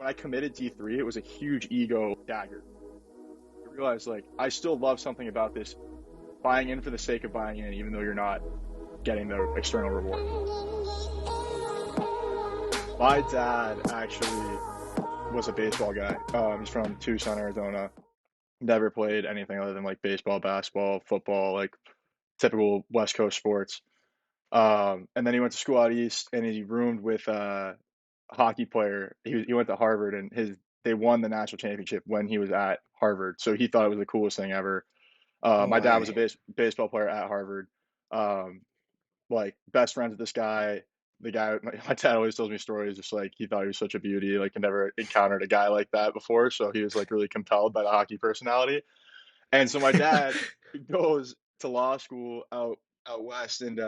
I committed D3, it was a huge ego dagger. I realized like I still love something about this buying in for the sake of buying in, even though you're not getting the external reward. My dad actually was a baseball guy. He's from Tucson, Arizona. Never played anything other than like baseball, basketball, football, like typical West Coast sports. And then he went to school out east, and he roomed with a hockey player. He went to Harvard, and his they won the national championship when he was at Harvard. So he thought it was the coolest thing ever. No My dad was a way. baseball player at Harvard. Um, like best friends with this guy. The guy, my dad always tells me stories, just like he thought he was such a beauty, like had never encountered a guy like that before. So he was like really compelled by the hockey personality. And so my dad goes to law school out west and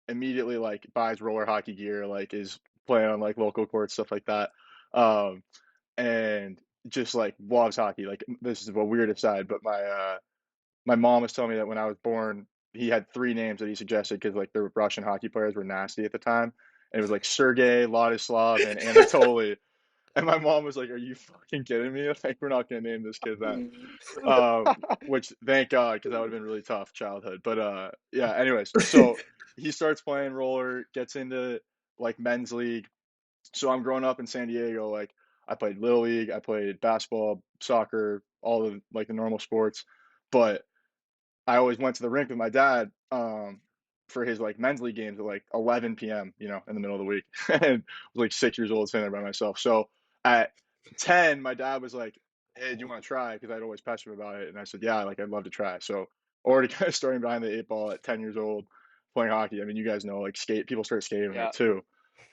immediately like buys roller hockey gear, like is playing on like local courts, stuff like that. Um, and just like loves hockey. Like this is a weird aside, but my mom was telling me that when I was born, he had three names that he suggested because like the Russian hockey players were nasty at the time. And it was like Sergey, Ladislav, and Anatoly. And my mom was like, "Are you fucking kidding me? Like, we're not gonna name this kid that." Which thank God, because that would have been really tough childhood. But yeah. Anyways, so he starts playing roller, gets into like men's league. So I'm growing up in San Diego. Like I played little league, I played basketball, soccer, all of like the normal sports. But I always went to the rink with my dad for his like men's league games at like 11 p.m. In the middle of the week, and I was like 6 years old sitting there by myself. So at 10, my dad was like, "Hey, do you want to try?" Because I'd always pester him about it, and I said, "Yeah, like I'd love to try." So already kind of starting behind the eight ball at 10 years old, playing hockey. I mean, you guys know like people start skating Yeah. at 2.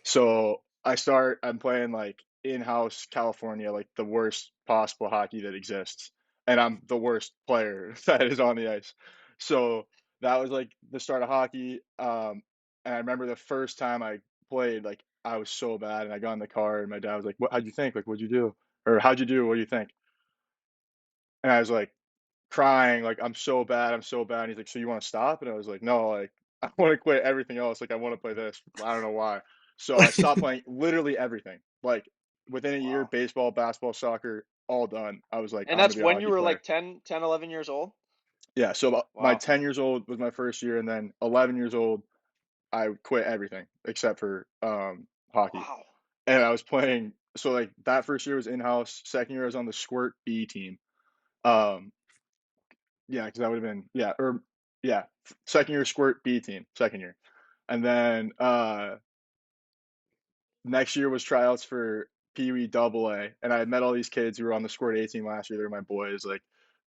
So I'm playing like in-house California, like the worst possible hockey that exists, and I'm the worst player that is on the ice. So that was like the start of hockey. And I remember the first time I played, like I was so bad, and I got in the car, and my dad was like, "How'd you think? Like, what'd you do? Or how'd you do? What do you think?" And I was like crying, like I'm so bad, I'm so bad. And he's like, "So you want to stop?" And I was like, "No, like I want to quit everything else. Like I want to play this. I don't know why." So I stopped playing literally everything. Like within a year, Wow. baseball, basketball, soccer, all done. I was like, And I'm gonna that's be a when you hockey were player. like 11 years old? Yeah. So about my Wow. 10 years old was my first year, and then 11 years old, I quit everything except for hockey. Wow. And I was playing. So like that first year was in house. Second year I was on the Squirt B team. Um, yeah, because that would have been yeah. Second year Squirt B team, second year, and then next year was tryouts for Pee Wee Double A, and I had met all these kids who were on the Squirt A team last year. They're my boys, like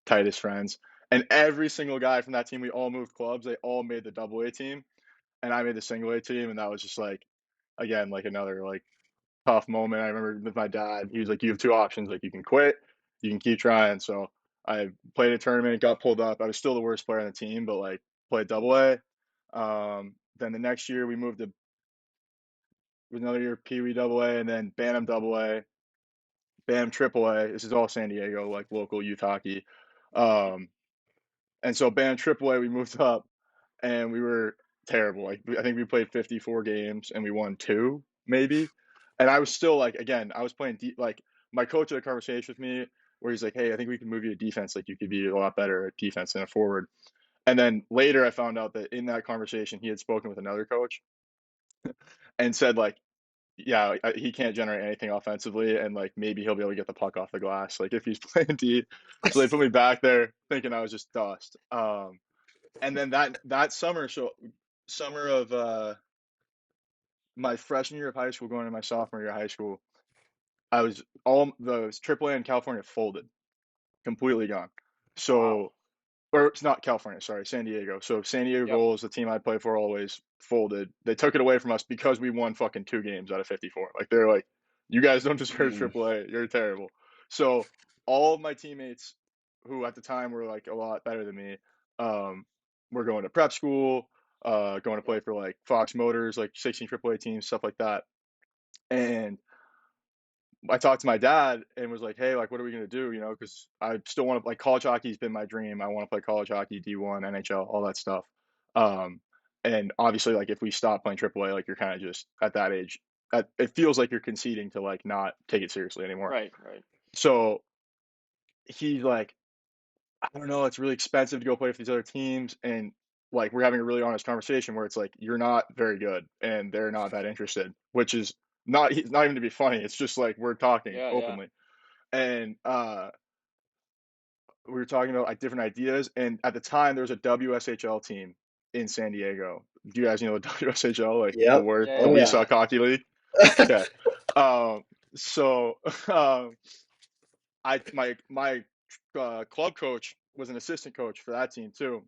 tightest friends, and every single guy from that team, we all moved clubs. They all made the Double A team, and I made the Single A team, and that was just like again like another like tough moment. I remember with my dad, he was like, "You have two options. Like you can quit, you can keep trying." So I played a tournament, got pulled up. I was still the worst player on the team, but like played Double A. Then the next year we moved to another year Pee Wee Double A, and then Bantam Double A, Bantam Triple A. This is all San Diego, like local youth hockey. Um, and so Bantam Triple A, we moved up, and we were terrible. Like I think we played 54 games and we won two, maybe. And I was still like, again, I was playing like my coach had a conversation with me where he's like, "Hey, I think we can move you to defense. Like you could be a lot better at defense than a forward." And then later I found out that in that conversation he had spoken with another coach and said like, "Yeah, he can't generate anything offensively, and like maybe he'll be able to get the puck off the glass, like if he's playing D." So they put me back there thinking I was just dust. And then that summer, so summer of my freshman year of high school, going into my sophomore year of high school, I was all the AAA in California folded, completely gone. Wow. So, or it's not California, sorry, San Diego. So San Diego Yep. Gulls, the team I play for, always folded. They took it away from us because we won fucking 2 games out of 54. Like they're like, "You guys don't deserve Mm. AAA. You're terrible." So all of my teammates, who at the time were like a lot better than me, um, were going to prep school, going to play Yep. for like Fox Motors, like 16 AAA teams, stuff like that. And I talked to my dad and was like, "Hey, like, what are we gonna do? Because I still want to like college hockey's been my dream. I want to play college hockey, D1, NHL, all that stuff. Um, and obviously, like, if we stop playing AAA, like, you're kind of just at that age. it feels like you're conceding to like not take it seriously anymore. Right, right. So he's like, I don't know, it's really expensive to go play for these other teams, and like we're having a really honest conversation where it's like you're not very good and they're not that interested, which is not even to be funny. It's just like we're talking Yeah, yeah. openly, and we were talking about like different ideas. And at the time, there was a WSHL team in San Diego. Do you guys know the WSHL, like the Yep. word, Yeah, the Oh yeah, yeah. yeah. WSL Hockey League? Okay. Um, so my club coach was an assistant coach for that team too,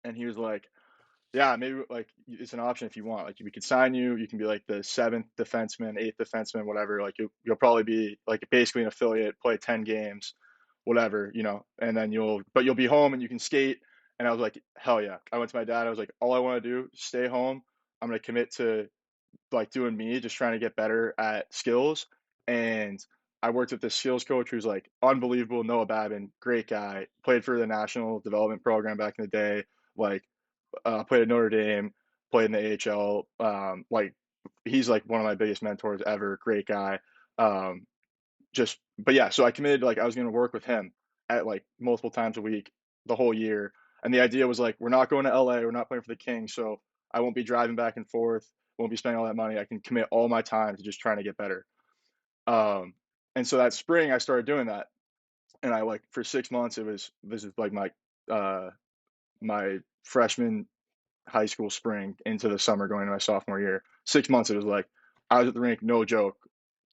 and he was like, "Yeah, maybe like it's an option if you want. Like we could sign you. You can be like the seventh defenseman, eighth defenseman, whatever. Like you'll probably be like basically an affiliate, play 10 games, whatever, and then you'll be home and you can skate." And I was like, "Hell yeah!" I went to my dad. I was like, "All I want to do, stay home. I'm gonna commit to like doing me, just trying to get better at skills." And I worked with this skills coach who's like unbelievable, Noah Babin, great guy, played for the national development program back in the day, like played at Notre Dame, played in the AHL. Like he's like one of my biggest mentors ever, great guy. Um, but yeah, so I committed like I was going to work with him at like multiple times a week the whole year. And the idea was like, we're not going to LA, we're not playing for the Kings, so I won't be driving back and forth, won't be spending all that money. I can commit all my time to just trying to get better. Um, and so that spring I started doing that. And I like for 6 months, this is like uh, my freshman high school spring into the summer going into my sophomore year. 6 months, it was like I was at the rink, no joke,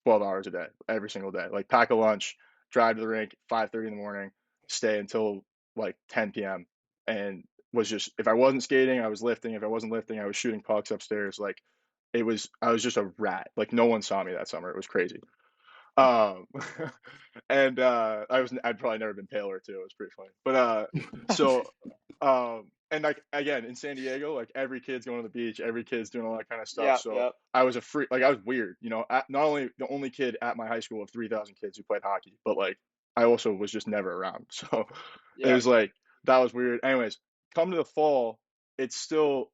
12 hours a day, every single day. Like pack a lunch, drive to the rink 5:30 in the morning, stay until like 10 p.m. And was just if I wasn't skating, I was lifting. If I wasn't lifting, I was shooting pucks upstairs. Like I was just a rat. Like no one saw me that summer. It was crazy. Um, and I'd probably never been paler too. It was pretty funny. But so and like again in San Diego, like every kid's going to the beach, every kid's doing all that kind of stuff. Yeah, So yeah. I was a freak, like I was weird, not only the only kid at my high school of 3,000 kids who played hockey, but like I also was just never around. So it Yeah. was like that was weird. Anyways, come to the fall, it's still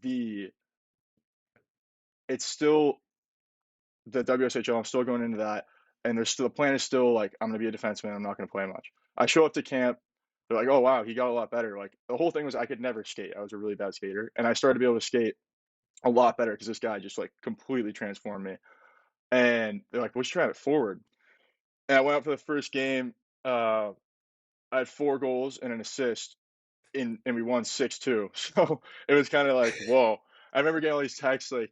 the it's still the WSHL. I'm still going into that, and the plan is still like I'm gonna be a defenseman. I'm not gonna play much. I show up to camp. They're like, "Oh wow, he got a lot better." Like the whole thing was I could never skate. I was a really bad skater, and I started to be able to skate a lot better because this guy just like completely transformed me. And they're like, "What's your at forward?" And I went out for the first game. Uh, I had 4 goals and an assist and we won 6-2. So it was kind of like, whoa. I remember getting all these texts like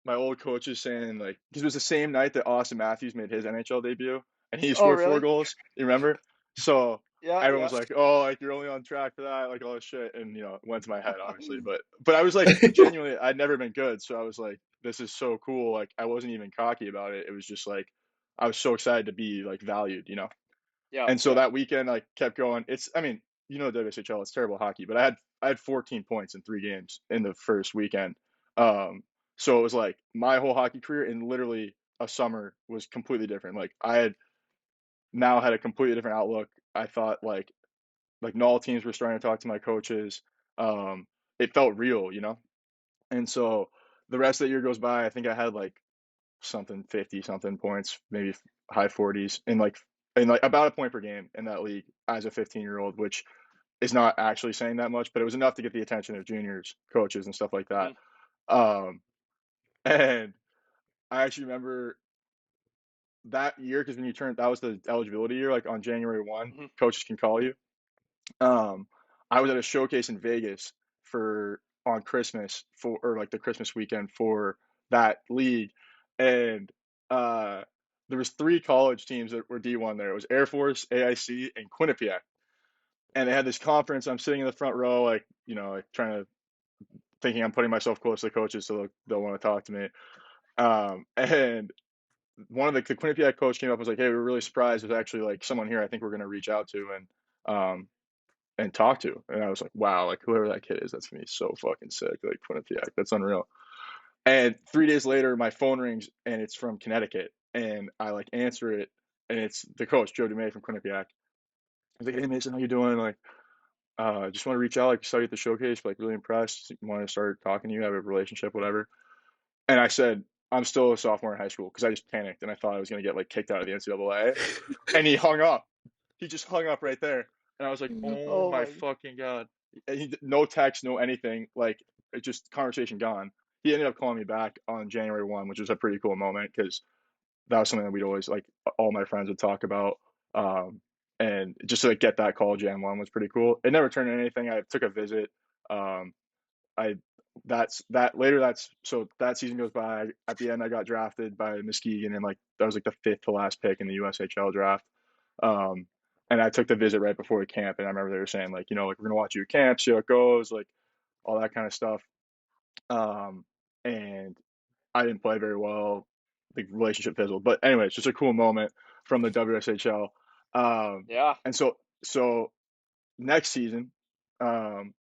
my old coaches saying like because it was the same night that Austin Matthews made his NHL debut and he Oh, scored four really? goals. You remember? So Yeah, everyone yeah. was like, "Oh, like you're only on track for that," like all this shit, and it went to my head obviously. But I was like genuinely, I'd never been good, so I was like, "This is so cool!" Like I wasn't even cocky about it. It was just like I was so excited to be like valued. Yeah, And so yeah. that weekend I kept going. I mean, WSHL, it's terrible hockey, but I had 14 points in 3 games in the first weekend. Um, so it was like my whole hockey career in literally a summer was completely different. Like I had now had a completely different outlook. I thought like null teams were starting to talk to my coaches. Um, it felt real. And so the rest of the year goes by. I think I had like something 50 something points, maybe high 40s, and like about a point per game in that league as a 15-year-old, which is not actually saying that much, but it was enough to get the attention of juniors, coaches, and stuff like that. Mhm. Um, and I actually remember that year because that was the eligibility year, like on January 1, Mhm. coaches can call you. Um, I was at a showcase in Vegas for on Christmas or like the Christmas weekend for that league, and there was 3 college teams that were D1 there. It was Air Force, AIC, and Quinnipiac, and they had this conference. I'm sitting in the front row, like like trying to thinking I'm putting myself close to the coaches so they'll want to talk to me. And one of the Quinnipiac coach came up and was like, "Hey, we're really surprised. There's actually like someone here I think we're going to reach out to and talk to." And I was like, "Wow, like whoever that kid is, that's gonna be so fucking sick." Like Quinnipiac, that's unreal. And 3 days later, my phone rings and it's from Connecticut, and I like answer it, and it's the coach Joe Dumais from Quinnipiac. I was like, "Hey Mason, how you doing? Like, just want to reach out. Like, saw you at the showcase, like really impressed. Want to start talking to you, have a relationship, whatever." And I said, I'm still a sophomore in high school because I just panicked and I thought I was gonna get like kicked out of the NCAA, and he hung up. He just hung up right there, and I was like, oh Oh my my. fucking god. And no text, no anything. Like it just conversation gone. He ended up calling me back on January 1, which was a pretty cool moment because that was something that we'd always like all my friends would talk about. Um, and just to like, get that call Jan 1 was pretty cool. It never turned into anything. I took a visit. Um, I that's that later that's so that season goes by. At the end, I got drafted by Muskegon, and like that was like the fifth to last pick in the USHL draft. Um, and I took the visit right before camp, and I remember they were saying like, like we're gonna watch you at camp, see how it goes, like all that kind of stuff. And I didn't play very well. The relationship fizzled. But anyway, it's just a cool moment from the WSHL. Um, Yeah. and so next season, um,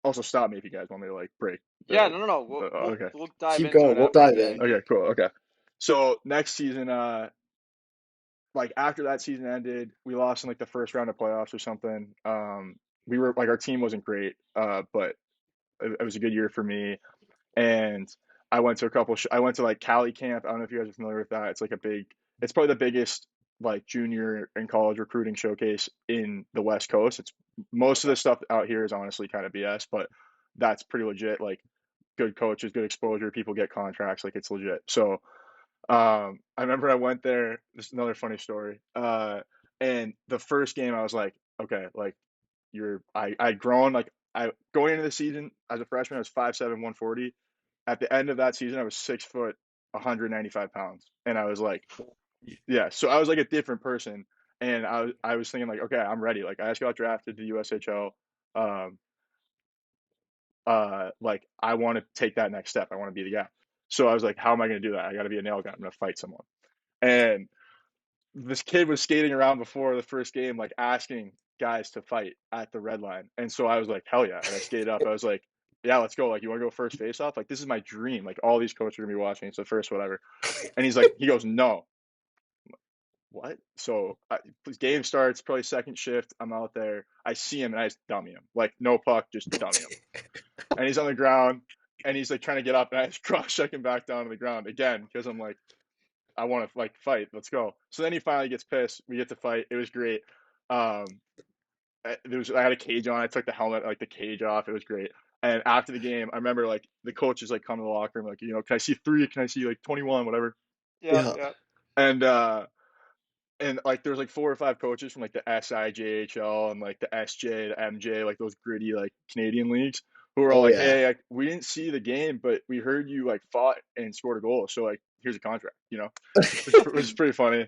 also stop me if you guys want me to like break Yeah. the. No. No. No. We'll we'll Okay. we'll dive Keep into going. it We'll after dive the in. game. Okay. Cool. Okay. So next season, like after that season ended, we lost in like the first round of playoffs or something. We were like our team wasn't great, but it was a good year for me. And I went to a couple. I went to like Cali camp. I don't know if you guys are familiar with that. It's like a big. It's probably the biggest like junior and college recruiting showcase in the West Coast. It's most of Okay. the stuff out here is honestly kind of BS, but that's pretty legit. Like good coaches, good exposure, people get contracts. Like it's legit. So I remember I went there. This is another funny story. And the first game I was like, okay, like I'd grown like I going into the season as a freshman I was 5'7", 140. At the end of that season I was 6 foot, 195 pounds, and I was like, yeah. So I was like a different person, and I was thinking like, okay, I'm ready. Like I just got drafted to the USHL. Um, like I want to take that next step. I want to be the guy. So I was like, how am I going to do that? I got to be a nail gun. I'm going to fight someone. And this kid was skating around before the first game, like asking guys to fight at the red line. And so I was like, hell yeah. And I skated up. I was like, yeah, let's go. Like, you want to go first face off? Like, this is my dream. Like, all these coaches are going to be watching. It's the first, whatever. And he's like, he goes, no. What? So the game starts, probably second shift. I'm out there. I see him and I just dummy him. Like, no puck, just dummy him. And he's on the ground and he's like trying to get up. And I just cross check him back down to the ground again because I'm like, I want to like fight. Let's go. So then he finally gets pissed. We get to fight. It was great. Um, I had a cage on. I took the helmet, like the cage off. It was great. And after the game, I remember like the coaches like come to the locker room, like, can I see 3? Can I see like 21, whatever? Yeah. Yeah. Yeah. And like there was like 4 or 5 coaches from like the SIJHL and like the SJ, the MJ, like those gritty like Canadian leagues who were all Oh like, yeah. hey, like, we didn't see the game, but we heard you like fought and scored a goal, so like here's a contract, which is pretty funny.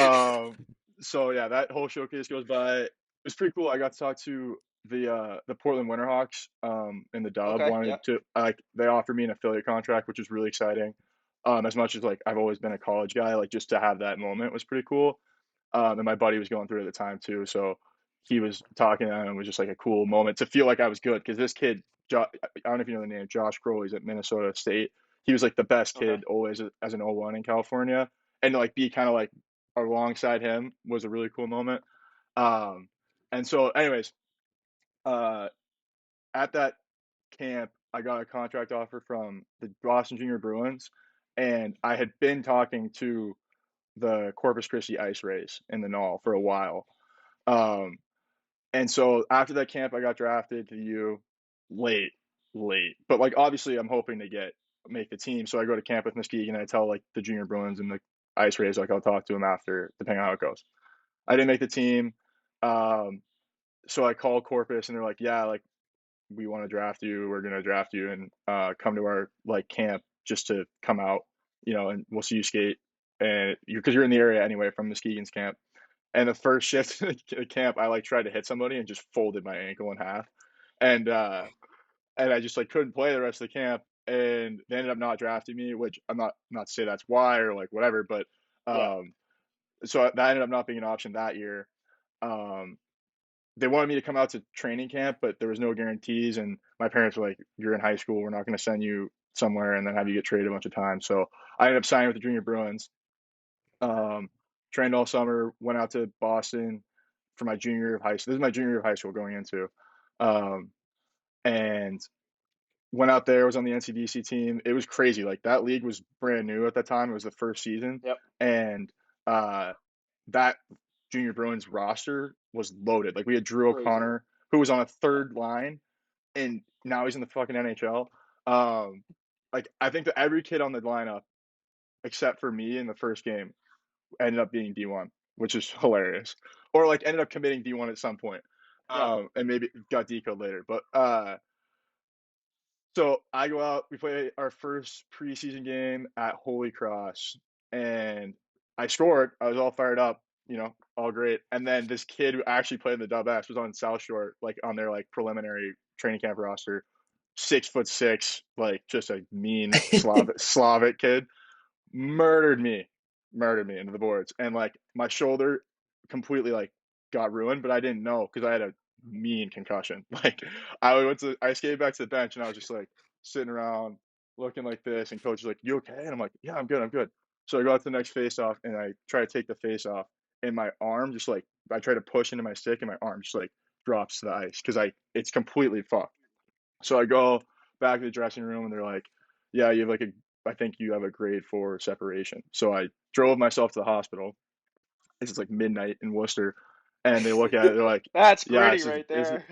Um, so yeah, that whole showcase goes by. It was pretty cool. I got to talk to the Portland Winterhawks in the dub. Okay. Wanted Yeah. to like they offered me an affiliate contract, which was really exciting. As much as like I've always been a college guy, like just to have that moment was pretty cool. And my buddy was going through it at the time too, so he was talking and it was just like a cool moment to feel like I was good because this kid, I don't know if you know the name, Josh Kroll, he's at Minnesota State. He was like the best Okay. kid always as an O1 in California, and to like be kind of like alongside him was a really cool moment. Um, and so, anyways, uh, at that camp, I got a contract offer from the Boston Junior Bruins, and I had been talking to the Corpus Christi Ice Rays in the Null for a while. Um, and so after that camp, I got drafted to the U late, late. But like obviously, I'm hoping to make the team. So I go to camp with Muskegon and I tell like the Junior Bruins and the Ice Rays like I'll talk to them after, depending on how it goes. I didn't make the team. Um, so I called Corpus and they're like, yeah, like we want to draft you. We're gonna draft you and come to our like camp just to come out, and we'll see you skate. And because you're in the area anyway from Muskegon's camp. And the first shift of the camp, I like tried to hit somebody and just folded my ankle in half, and I just like couldn't play the rest of the camp. And they ended up not drafting me, which I'm not to say that's why or like whatever, but Yeah. um, so that ended up not being an option that year. Um, they wanted me to come out to training camp, but there was no guarantees. And my parents were like, "You're in high school. We're not going to send you somewhere and then have you get traded a bunch of times." So I ended up signing with the Junior Bruins. Um, Trained all summer. Went out to Boston for my junior year of high school. This is my junior year of high school going into, and went out there, was on the NCDC team. It was crazy. Like that league was brand new at that time. It was the first season, Yep. and uh, that junior Bruins roster was loaded. Like we had Drew Crazy. O'Connor, who was on a third line, and now he's in the fucking NHL. Um, like I think that every kid on the lineup, except for me in the first game, ended up being D1, which is hilarious, or like ended up committing D1 at some point, Yeah. and maybe got decode later. But so I go out, we play our first preseason game at Holy Cross, and I scored. I was all fired up, all great. And then this kid who actually played in the Dub X was on South Shore, like on their like preliminary training camp roster, 6'6", like just a mean Slavic kid, murdered me, into the boards, and like my shoulder completely like got ruined, but I didn't know because I had a mean concussion. Like I skated back to the bench and I was just like sitting around looking like this, and coach was like, "You okay?" And I'm like, "Yeah, I'm good, I'm good." So I go out to the next face off and I try to take the face off, and my arm just like I try to push into my stick and my arm just like drops to the ice because I it's completely fucked. So I go back to the dressing room and they're like, "Yeah, you have like I think you have a grade 4 separation." So I drove myself to the hospital. This is like midnight in Worcester, and they look at it. They're like, That's "Yeah, gritty right there.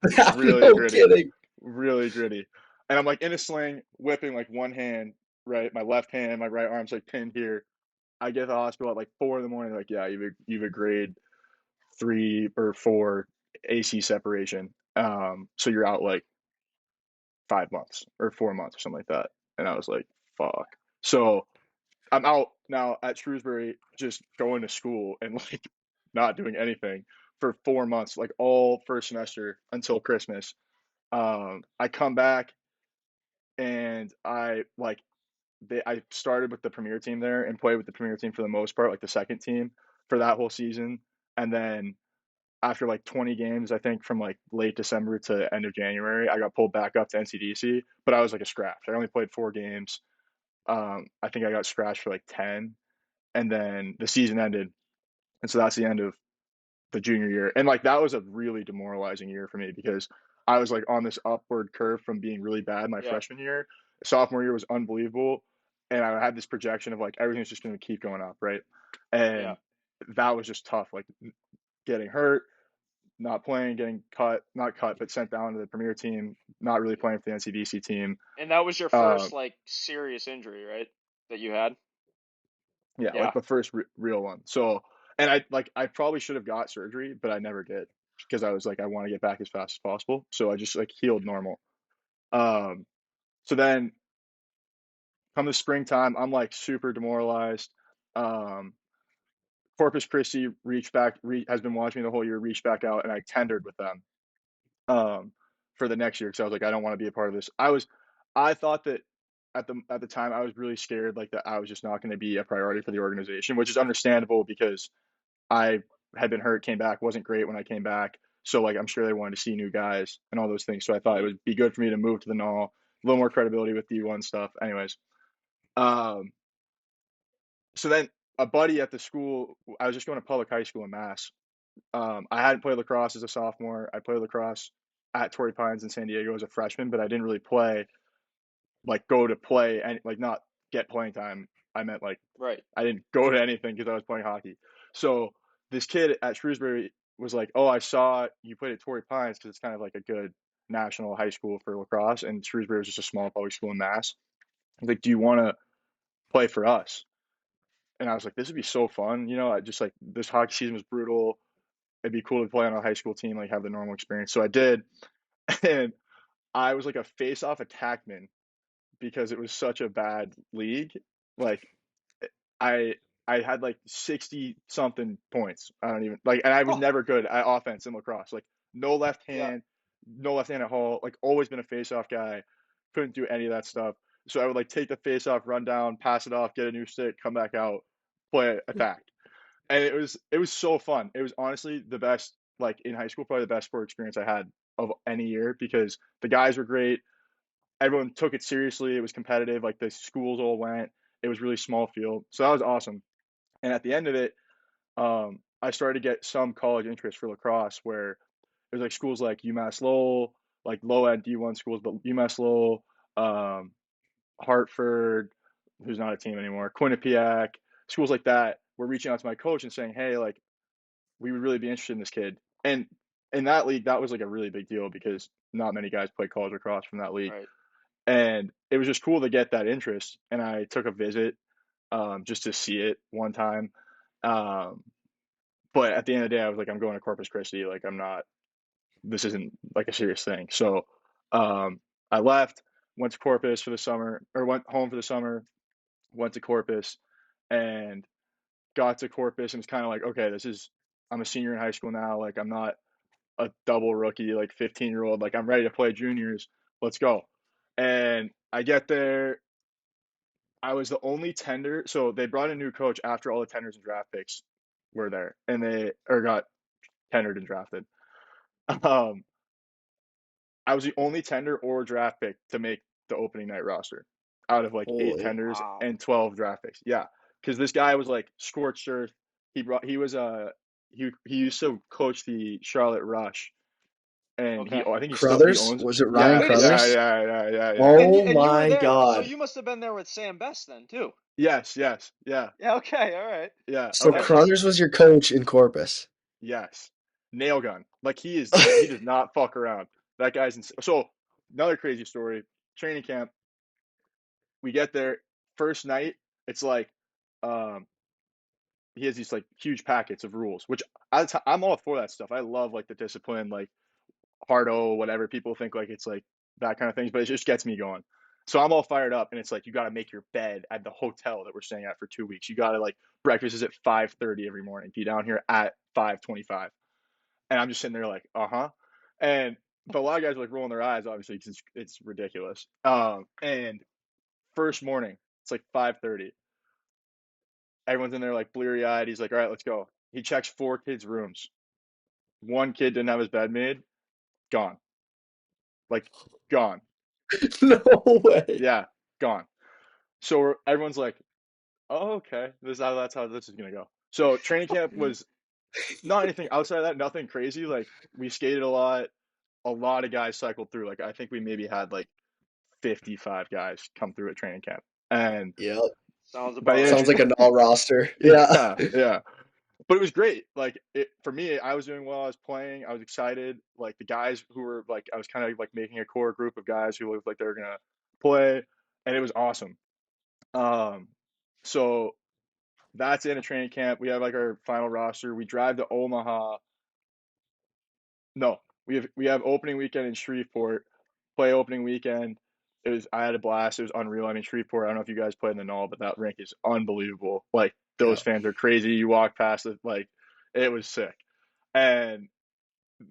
it's really No gritty, kidding. really gritty." And I'm like in a sling, whipping like one hand, right, my left hand, my right arm's like pinned here. I get to the hospital at like 4 in the morning. They're like, "Yeah, you've a grade 3 or 4 AC separation. So you're out like 5 months or 4 months or something like that." And I was like, fuck. So I'm out now at Shrewsbury just going to school and like not doing anything for 4 months, like all first semester until Christmas. I come back and I started with the premier team there and played with the premier team for the most part, like the second team for that whole season. And then after like 20 games, I think from like late December to end of January, I got pulled back up to NCDC, but I was like a scratch. I only played 4 games. I think I got scratched for like 10, and then the season ended. And so that's the end of the junior year. And like that was a really demoralizing year for me because I was like on this upward curve from being really bad my Yeah. freshman year. Sophomore year was unbelievable. And I had this projection of like everything's just going to keep going up, right? Yeah. And that was just tough. Like getting hurt, not playing, getting cut, not cut, but sent down to the premier team, not really playing for the NCDC team. And that was your Uh, first like serious injury, right? That you had? yeah, Yeah. like the first real one. So, and I probably should have got surgery, but I never did because I was like, I want to get back as fast as possible. So I just like healed normal. Um, so then come the springtime, I'm like super demoralized. Um, Corpus Christi has been watching me the whole year, reached back out, and I tendered with them for the next year because I was like, I don't want to be a part of this. I thought that at the time I was really scared like that I was just not going to be a priority for the organization, which is understandable because I had been hurt, came back, wasn't great when I came back. So like I'm sure they wanted to see new guys and all those things. So I thought it Hmm. would be good for me to move to the NAL, a little more credibility with D1 stuff. Anyways, um, so then a buddy at the school, I was just going to public high school in Mass. I hadn't played lacrosse as a sophomore. I played lacrosse at Torrey Pines in San Diego as a freshman, but I didn't really play, like go to play and like not get playing time. I meant like Right. I didn't go to anything because I was playing hockey. So this kid at Shrewsbury was like, "Oh, I saw you played at Torrey Pines because it's kind of like a good national high school for lacrosse, and Shrewsbury was just a small public school in Mass." He's like, "Do you want to play for us?" And I was like, "This would be so fun, I just like this hockey season was brutal. It'd be cool to play on a high school team, like have the normal experience." So I did, and I was like a face-off attackman because it was such a bad league. Like I I had like 60 something points. I don't even like, and I was Oh. never good at offense in lacrosse. Like no left Yeah. hand, no left hand at all. Like always been a face-off guy. Couldn't do any of that stuff. So I would like take the face-off, run down, pass it off, get a new stick, come back out, play attack. And it was so fun. It was honestly the best, like in high school, probably the best sport experience I had of any year because the guys were great. Everyone took it seriously. It was competitive. Like the schools all went. It was really small field. So that was awesome. And at the end of it, I started to get some college interest for lacrosse where there's like schools like UMass Lowell, like low end D1 schools, but UMass Lowell, um, Hartford, who's not a team anymore, Quinnipiac, schools like that were reaching out to my coach and saying, hey, like we would really be interested in this kid. And in that league, that was like a really big deal because not many guys play college lacrosse from that league. Right. And it was just cool to get that interest. And I took a visit just to see it one time. Um, but at the end of the day, I was like, I'm going to Corpus Christi. Like, I'm not, this isn't like a serious thing. So um, I left, went to Corpus for the summer, or went home for the summer, went to Corpus, and got to Corpus and was kind of like, okay, I'm a senior in high school now. Like, I'm not a double rookie, like 15-year-old. Like, I'm ready to play juniors. Let's go. And I get there. I was the only tender. So they brought a new coach after all the tenders and draft picks were there, and they or got tendered and drafted. Um, I was the only tender or draft pick to make the opening night roster out of like eight Holy. tenders Wow. and 12 draft picks. Yeah, because this guy was like scorched earth. He was he used to coach the Charlotte Rush, and Okay. I think he Crothers? owns. Was it Ryan Yeah, Wait a yeah, Crothers? second. yeah, yeah, yeah, yeah. And Oh you were my there, so God. you must have been there with Sam Best then too. Yes, yes, yeah, Yeah. Okay. All right. yeah. So Okay, That's just Crothers was your coach in Corpus. yes, nail gun. Like he does not fuck around. That guy's insane. So another crazy story. Training camp. We get there first night. It's like, um, he has these like huge packets of rules, which I'm all for that stuff. I love like the discipline, like hard O, whatever people think like it's like that kind of things, but it just gets me going. So I'm all fired up, and it's like you got to make your bed at the hotel that we're staying at for 2 weeks. You got to like breakfast is at 5:30 every morning. Be down here at 5:25, and I'm just sitting there like, and but a lot of guys are like rolling their eyes, obviously, because it's ridiculous. And first morning, it's like 5:30. Everyone's in there like bleary eyed. He's like, all right, let's go. He checks four kids' rooms. One kid didn't have his bed made. Gone. Like, gone. No way. Yeah, gone. So everyone's like, oh, okay. That's how this is gonna go. So training camp was not anything outside of that, nothing crazy. Like we skated a lot. A lot of guys cycled through. Like I think we maybe had like 55 guys come through at training camp. And Yep. sounds by the about end Sounds right. like a null roster. of Yeah. yeah, yeah. But it was great. Like for me, I was doing well. I was playing. I was excited. Like the guys who were like, I was kind of like making a core group of guys who looked like they were gonna play, and it was awesome. Um, so that's in a training camp. We have like our final roster. We drive to Omaha. No, we have opening weekend in Shreveport. Play opening weekend. I had a blast. It was unreal. I mean Shreveport. I don't know if you guys played in the Null, but that rink is unbelievable. Like those Yeah. fans are crazy. You walk past it, like it was sick. And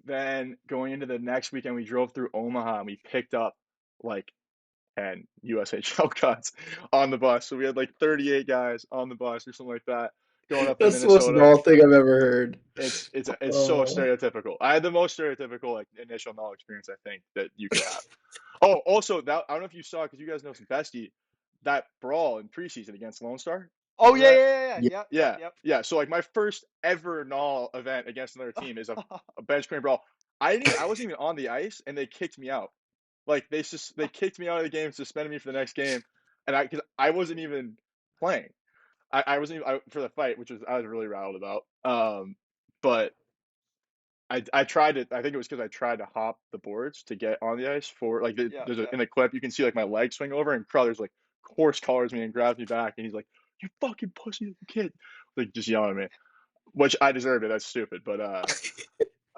then going into the next weekend, we drove through Omaha and we picked up like 10 USHL cuts on the bus. So we had like 38 guys on the bus or something like that going up to That's the most Minnesota. null thing I've ever heard. It's so Oh. stereotypical. I had the most stereotypical like initial null experience I think that you could have. Oh, also that I don't know if you saw because you guys know some bestie that brawl in preseason against Lone Star. Oh Remember yeah, that? yeah, yeah, Yeah. yeah, yep, Yeah, yep, yeah. So like my first ever null event against another team is a bench clearing brawl. I wasn't even on the ice and they kicked me out. Like they kicked me out of the game, suspended me for the next game, and because I wasn't even playing. I wasn't even for the fight, which was I was really rattled about. But I tried to. I think it was because I tried to hop the boards to get on the ice for like yeah, there's yeah. in the clip you can see like my leg swing over and Crowder's like horse collars me and grabs me back and he's like you fucking pussy kid like just yelling at me, which I deserved it. That's stupid, but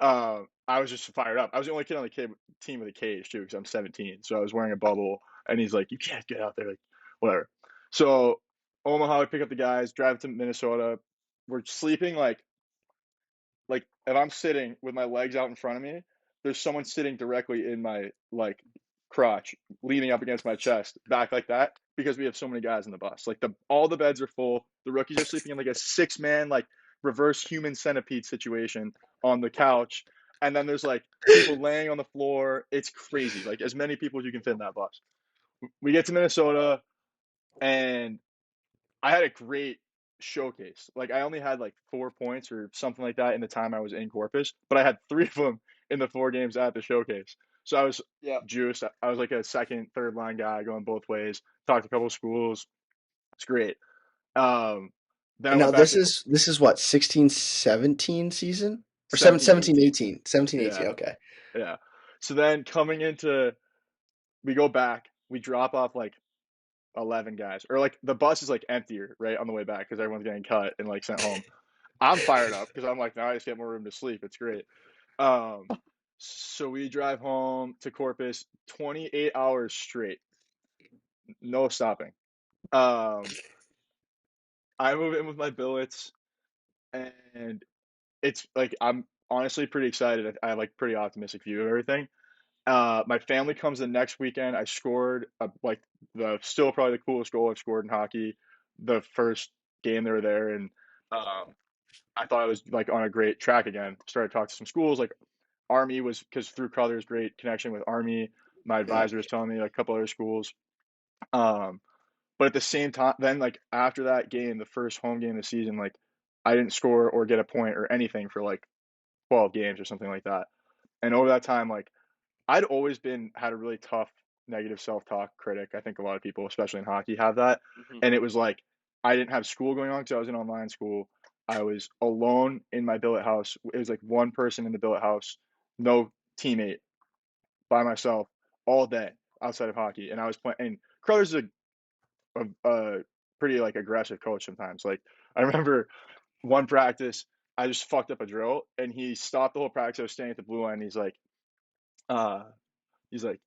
I was just fired up. I was the only kid on the team with a cage too because I'm 17, so I was wearing a bubble and he's like you can't get out there like whatever. So Omaha, we pick up the guys, drive to Minnesota. We're sleeping like if I'm sitting with my legs out in front of me, there's someone sitting directly in my like crotch, leaning up against my chest, back like that, because we have so many guys in the bus. Like all the beds are full. The rookies are sleeping in like a 6-man like reverse human centipede situation on the couch. And then there's like people laying on the floor. It's crazy. Like as many people as you can fit in that bus. We get to Minnesota and I had a great showcase. Like I only had like 4 points or something like that in the time I was in Corpus, but I had three of them in the 4 games at the showcase. So I was Yeah. juiced. I was like a second, third line guy going both ways. Talked to a couple schools. It's great. Um, then I And now went back to this is what, 16-17 season? Or 17, 18. 17-18. 17-18, Yeah, okay. yeah. So then coming into, we go back, we drop off like 11 guys, or like the bus is like emptier right on the way back because everyone's getting cut and like sent home. I'm fired up because I'm like, now I just get more room to sleep. It's great. Um, so we drive home to Corpus 28 hours straight, no stopping. Um, I move in with my billets, and it's like I'm honestly pretty excited. I have like pretty optimistic view of everything. My family comes the next weekend. I scored like the still probably the coolest goal I've scored in hockey. The first game they were there, and um, I thought I was like on a great track again. Started talking to some schools, like Army was because through Crowther's great connection with Army. My Yeah. advisor was telling me like, a couple other schools. Um, but at the same time, then like after that game, the first home game of the season, like I didn't score or get a point or anything for like 12 games or something like that. And over that time, like I'd always been had a really tough negative self-talk critic. I think a lot of people, especially in hockey, have that. Hmm. And it was like I didn't have school going on because I was in online school. I was alone in my billet house. It was like one person in the billet house, no teammate, by myself all day outside of hockey. And I was playing. And Crowder's a pretty like aggressive coach sometimes. Like I remember one practice, I just fucked up a drill, and he stopped the whole practice. I was standing at the blue line. And uh, he's like,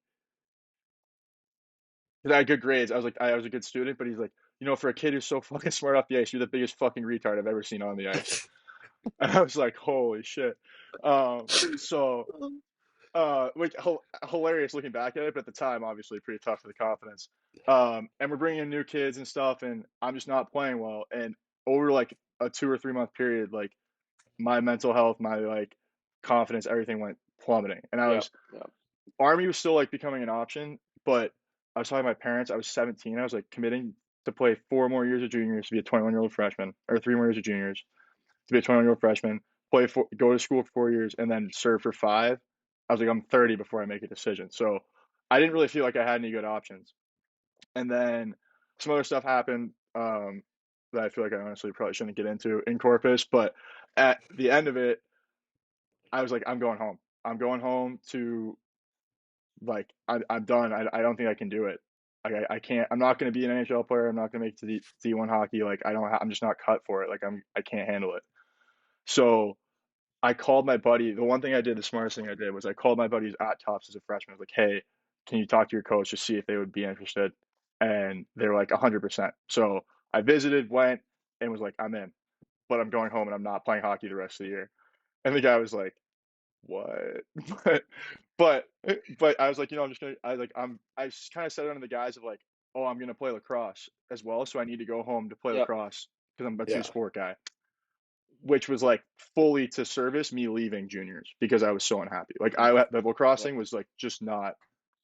'cause I had good grades. I was a good student, but he's like, for a kid who's so fucking smart off the ice, you're the biggest fucking retard I've ever seen on the ice. And I was like, holy shit. So like hilarious looking back at it, but at the time, obviously pretty tough for the confidence. And we're bringing in new kids and stuff, and I'm just not playing well. And over like a 2 or 3 month period, like my mental health, my like confidence, everything went plummeting. And Yep. Yep. Army was still like becoming an option, but I was talking to my parents. I was 17. I was like committing to play 4 more years of juniors to be a 21-year-old freshman, or 3 more years of juniors to be a 21-year-old freshman, go to school for 4 years, and then serve for five. I was like, I'm 30 before I make a decision. So I didn't really feel like I had any good options. And then some other stuff happened that I feel like I honestly probably shouldn't get into in Corpus. But at the end of it, I was like, I'm going home. I'm going home to like I'm done. I don't think I can do it. Like I can't. I'm not going to be an NHL player. I'm not going to make it to the D1 hockey. Like I'm just not cut for it. Like I can't handle it. So I called my buddy. The one thing I did, the smartest thing I did was I called my buddies at Tufts as a freshman. I was like, hey, can you talk to your coach to see if they would be interested? And they were like 100%. So I visited, went, and was like, I'm in, but I'm going home and I'm not playing hockey the rest of the year. And the guy was like, what? but but I was like, I'm just gonna. I kind of said it under the guise of like, oh, I'm gonna play lacrosse as well, so I need to go home to play Yep. lacrosse because I'm a two Yeah. sport guy, which was like fully to service me leaving juniors because I was so unhappy. Like the lacrosse Yep. thing was like just not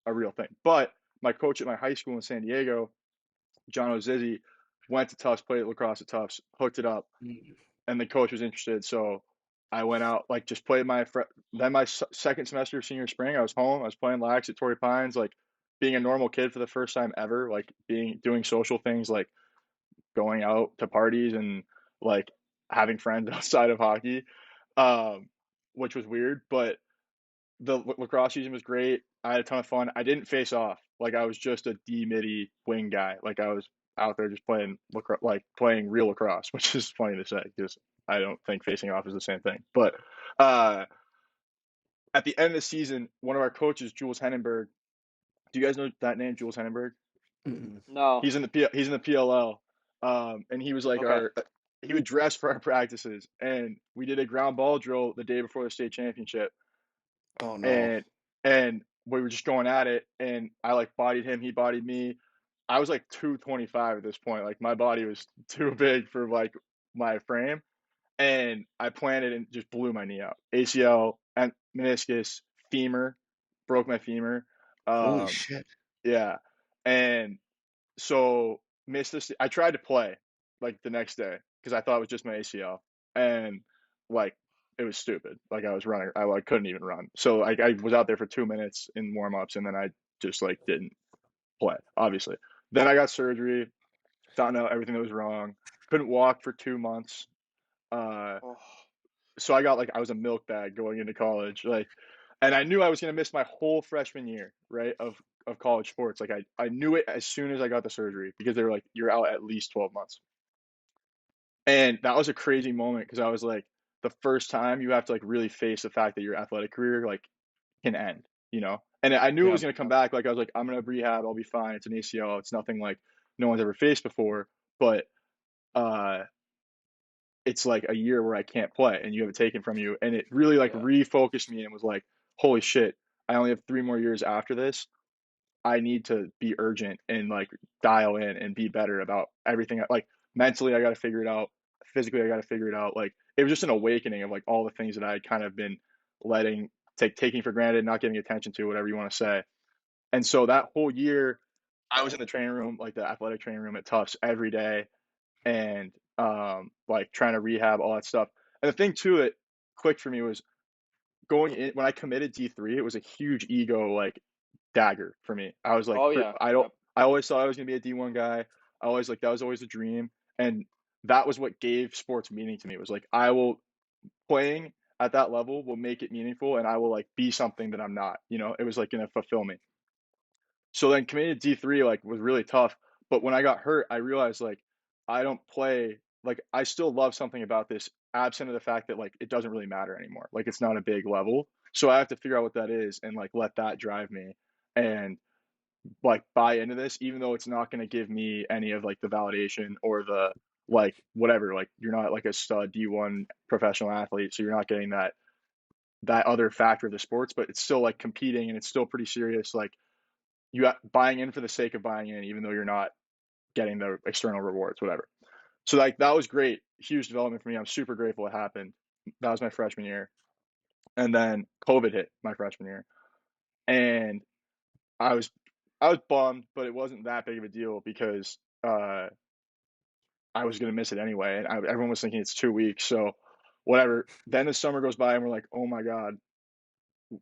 a real thing. But my coach at my high school in San Diego, John O'Zizzi, went to Tufts, played lacrosse at Tufts, hooked it up, and the coach was interested. So I went out, like just played then my second semester of senior spring. I was home. I was playing lax at Torrey Pines, like being a normal kid for the first time ever, like doing social things, like going out to parties and like having friends outside of hockey, um, which was weird. But the lacrosse season was great. I had a ton of fun. I didn't face off. Like I was just a D midi wing guy. Like I was out there just playing like playing real lacrosse, which is funny to say because I don't think facing off is the same thing. But uh, at the end of the season, one of our coaches, Jules Hennenberg. Do you guys know that name, Jules Hennenberg? Mm-mm. No. He's in the PLL, and he was like Okay. he would dress for our practices, and we did a ground ball drill the day before the state championship, Oh no. and we were just going at it, and I like bodied him, he bodied me. I was like 225 at this point, like my body was too big for like my frame, and I planted and just blew my knee out, ACL and meniscus, femur, broke my femur, Holy um, shit. yeah, and so missed this. I tried to play like the next day because I thought it was just my ACL, and like it was stupid. Like I was running, I like couldn't even run. So like I was out there for 2 minutes in warm ups, and then I just like didn't play. Obviously, then I got surgery, found out everything that was wrong. Couldn't walk for 2 months. Uh, Oh, so I was a milk bag going into college, like, and I knew I was gonna miss my whole freshman year, right, of college sports. Like I knew it as soon as I got the surgery because they were like, you're out at least 12 months. And that was a crazy moment because I was like, the first time you have to like really face the fact that your athletic career like can end, you know? And I knew it Yeah. was going to come back. Like I was like, I'm going to rehab. I'll be fine. It's an ACL. It's nothing like no one's ever faced before. But uh, it's like a year where I can't play and you have it taken from you. And it really like yeah. refocused me and was like, holy shit, I only have 3 more years after this. I need to be urgent and like dial in and be better about everything. Like mentally, I got to figure it out. Physically, I got to figure it out. Like it was just an awakening of like all the things that I had kind of been letting taking for granted, not giving attention to, whatever you want to say. And so that whole year, I was in the training room, like the athletic training room at Tufts every day, and like trying to rehab all that stuff. And the thing too that clicked for me was going in when I committed D3. It was a huge ego like dagger for me. I was like, Oh yeah. I don't. Yep. I always thought I was gonna be a D1 guy. I always like that was always a dream, and that was what gave sports meaning to me. It was like I will playing at that level will make it meaningful, and I will like be something that I'm not. You know, it was like gonna fulfill me. So then committed D3 like was really tough. But when I got hurt, I realized like I don't play like I still love something about this, absent of the fact that like it doesn't really matter anymore. Like it's not a big level. So I have to figure out what that is and like let that drive me and like buy into this, even though it's not going to give me any of like the validation or the like whatever. Like you're not like a stud D1 professional athlete, so you're not getting that other factor of the sports, but it's still like competing and it's still pretty serious. Like buying in for the sake of buying in, even though you're not getting the external rewards, whatever. So like that was great, huge development for me. I'm super grateful it happened. That was my freshman year, and then COVID hit my freshman year, and I was I was bummed, but it wasn't that big of a deal because I was gonna miss it anyway, and everyone was thinking it's 2 weeks, so whatever. Then the summer goes by, and we're like, oh my god,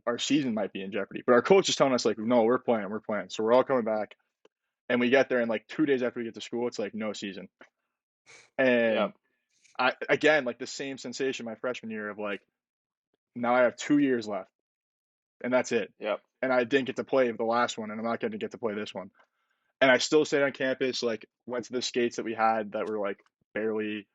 our season might be in jeopardy. But our coach is telling us like, no, we're playing, we're playing. So we're all coming back, and we get there, and like 2 days after we get to school, it's like no season. And Yep. I again like the same sensation my freshman year of like now I have 2 years left, and that's it. Yep. And I didn't get to play the last one, and I'm not going to get to play this one. And I still stayed on campus, like went to the skates that we had that were like barely,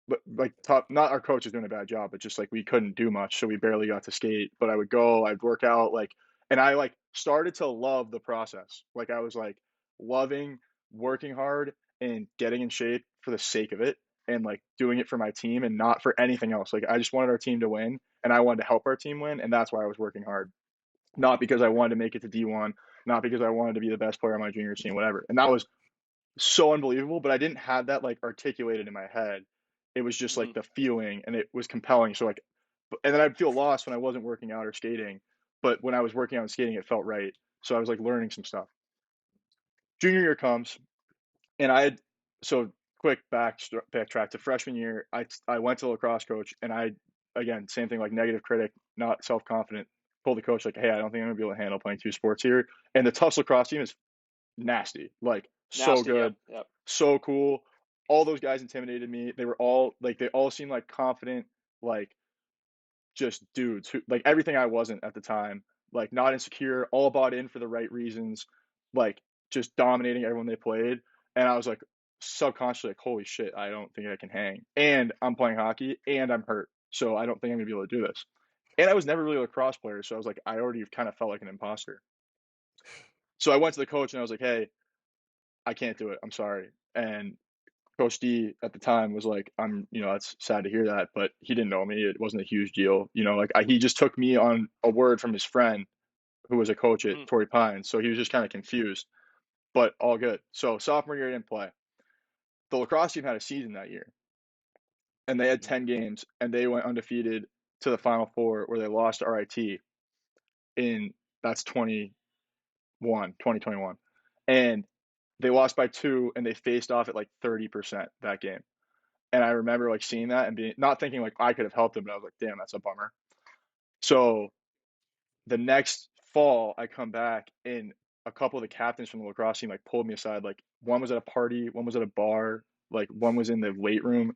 but like top. Not our coach was doing a bad job, but just like we couldn't do much, so we barely got to skate. But I would go, I'd work out, like, and I like started to love the process. Like I was like loving working hard and getting in shape for the sake of it, and like doing it for my team and not for anything else. Like I just wanted our team to win, and I wanted to help our team win, and that's why I was working hard. Not because I wanted to make it to D1, not because I wanted to be the best player on my junior team, whatever. And that was so unbelievable, but I didn't have that like articulated in my head. It was just Hmm. like the feeling and it was compelling. So like, and then I'd feel lost when I wasn't working out or skating, but when I was working out and skating, it felt right. So I was like learning some stuff. Junior year comes, and I had so quick backtrack to freshman year. I went to the lacrosse coach, and I again same thing, like negative critic, not self confident. Told the coach like, hey, I don't think I'm gonna be able to handle playing two sports here. And the Tufts lacrosse team is nasty, like so Nasty. Yep. good, Yep. so cool. All those guys intimidated me. They were all like they all seemed like confident, like just dudes who like everything I wasn't at the time, like not insecure, all bought in for the right reasons, like just dominating everyone they played. And I was like subconsciously like, holy shit, I don't think I can hang. And I'm playing hockey and I'm hurt. So I don't think I'm gonna be able to do this. And I was never really a lacrosse player, so I was like, I already kind of felt like an imposter. So I went to the coach and I was like, hey, I can't do it. I'm sorry. And Coach D at the time was like, that's sad to hear that, but he didn't know me. It wasn't a huge deal. Like he just took me on a word from his friend who was a coach at Hmm. Torrey Pines. So he was just kind of confused, but all good. So sophomore year, I didn't play. The lacrosse team had a season that year, and they had 10 games, and they went undefeated to the Final Four where they lost to RIT in that's 2021. And they lost by two, and they faced off at like 30% that game. And I remember like seeing that and being not thinking like I could have helped him, but I was like, damn, that's a bummer. So the next fall, I come back and a couple of the captains from the lacrosse team like pulled me aside. Like one was at a party, one was at a bar, like one was in the weight room,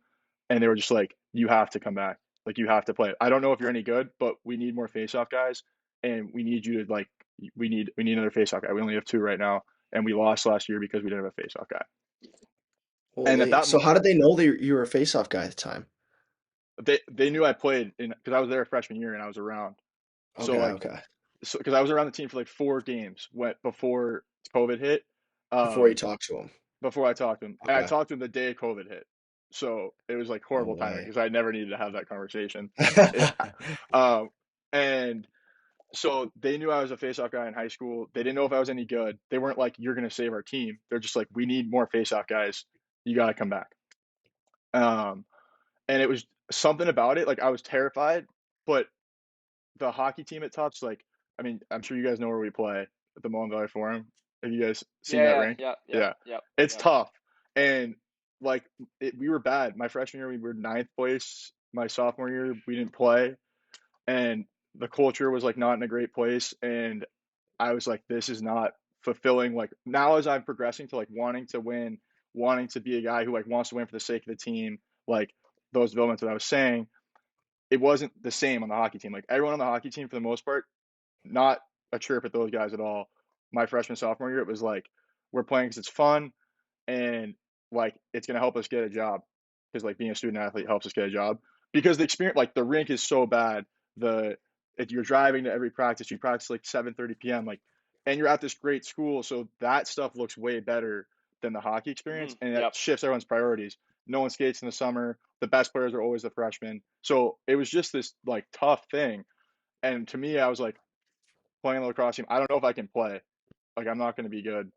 and they were just like, "You have to come back. Like you have to play. I don't know if you're any good, but we need more faceoff guys, and we need you to like we need another faceoff guy. We only have two right now, and we lost last year because we didn't have a faceoff guy." And at Holy. that So how did they know that you were a face-off guy at the time? they knew I played in because I was there freshman year and I was around. So Okay, like okay. so because I was around the team for like 4 games went before COVID hit. Before you Um, talked to him. before I talked to him, and I Okay. talked to him the day COVID hit. So it was like No horrible timing way. because I never needed to have that conversation. It, and so they knew I was a faceoff guy in high school. They didn't know if I was any good. They weren't like, "You're going to save our team." They're just like, "We need more faceoff guys. You got to come back." Um, and it was something about it. Like I was terrified, but the hockey team at Tufts, like, I mean, I'm sure you guys know where we play at the Mullen Valley Forum. Have you guys seen that Yeah, rink? yeah, yeah, Yeah, yeah, it's yeah. tough, and like we were bad. My freshman year, we were ninth place. My sophomore year, we didn't play, and the culture was like not in a great place. And I was like, this is not fulfilling. Like now, as I'm progressing to like wanting to win, wanting to be a guy who like wants to win for the sake of the team, like those developments that I was saying, it wasn't the same on the hockey team. Like everyone on the hockey team, for the most part, not a chirp at those guys at all. My freshman sophomore year, it was like we're playing because it's fun and like it's gonna help us get a job because like being a student athlete helps us get a job because the experience like the rink is so bad. The if you're driving to every practice, you practice like 7:30 p.m. like, and you're at this great school, so that stuff looks way better than the hockey experience, and that Yep. shifts everyone's priorities. No one skates in the summer. The best players are always the freshmen, so it was just this like tough thing. And to me, I was like playing on the lacrosse team. I don't know if I can play. Like I'm not going to be good.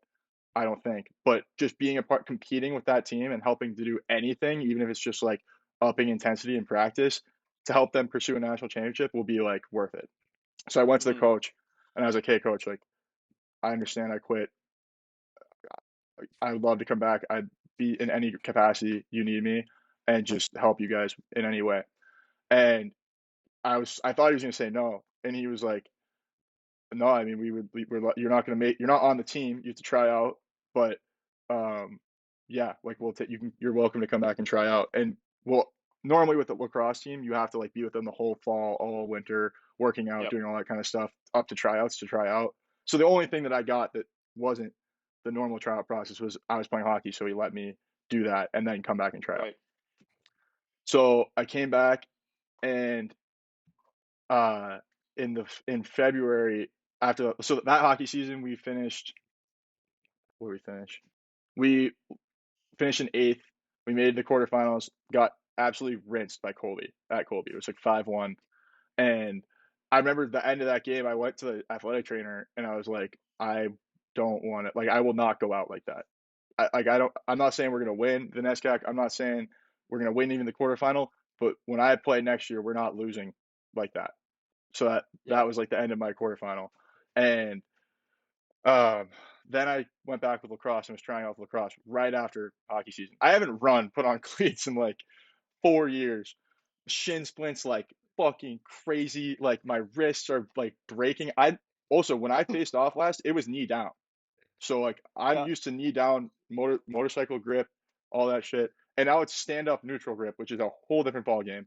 I don't think. But just being a part, competing with that team and helping to do anything, even if it's just like upping intensity in practice to help them pursue a national championship will be like worth it. So I went to the Hmm. coach and I was like, "Hey coach, like I understand I quit. I would love to come back. I'd be in any capacity you need me and just help you guys in any way." And I thought he was going to say no. And he was like, "No, I mean you're not going to make you're not on the team. You have to try out, but um yeah, like we'll take you're welcome to come back and try out." And well, normally with the lacrosse team, you have to like be with them the whole fall, all winter, working out, Yep. doing all that kind of stuff up to tryouts to try out. So the only thing that I got that wasn't the normal tryout process was I was playing hockey, so he let me do that and then come back and try out. Right. So I came back and uh in February after so that hockey season we finished where we finish. We finished in eighth. We made the quarterfinals. Got absolutely rinsed by Colby at Colby. It was like 5-1. And I remember the end of that game. I went to the athletic trainer and I was like, I don't want it. Like I will not go out like that. I don't. I'm not saying we're gonna win the NESCAC. I'm not saying we're gonna win even the quarterfinal. But when I play next year, we're not losing like that. So that Yep. was like the end of my quarterfinal. And um, then I went back with lacrosse and was trying out lacrosse right after hockey season. I haven't put on cleats in like 4 years. Shin splints like fucking crazy. Like my wrists are like breaking. I also when I faced off last, it was knee down. So like I'm Yeah. used to knee down motorcycle grip, all that shit. And now it's stand up neutral grip, which is a whole different ball game.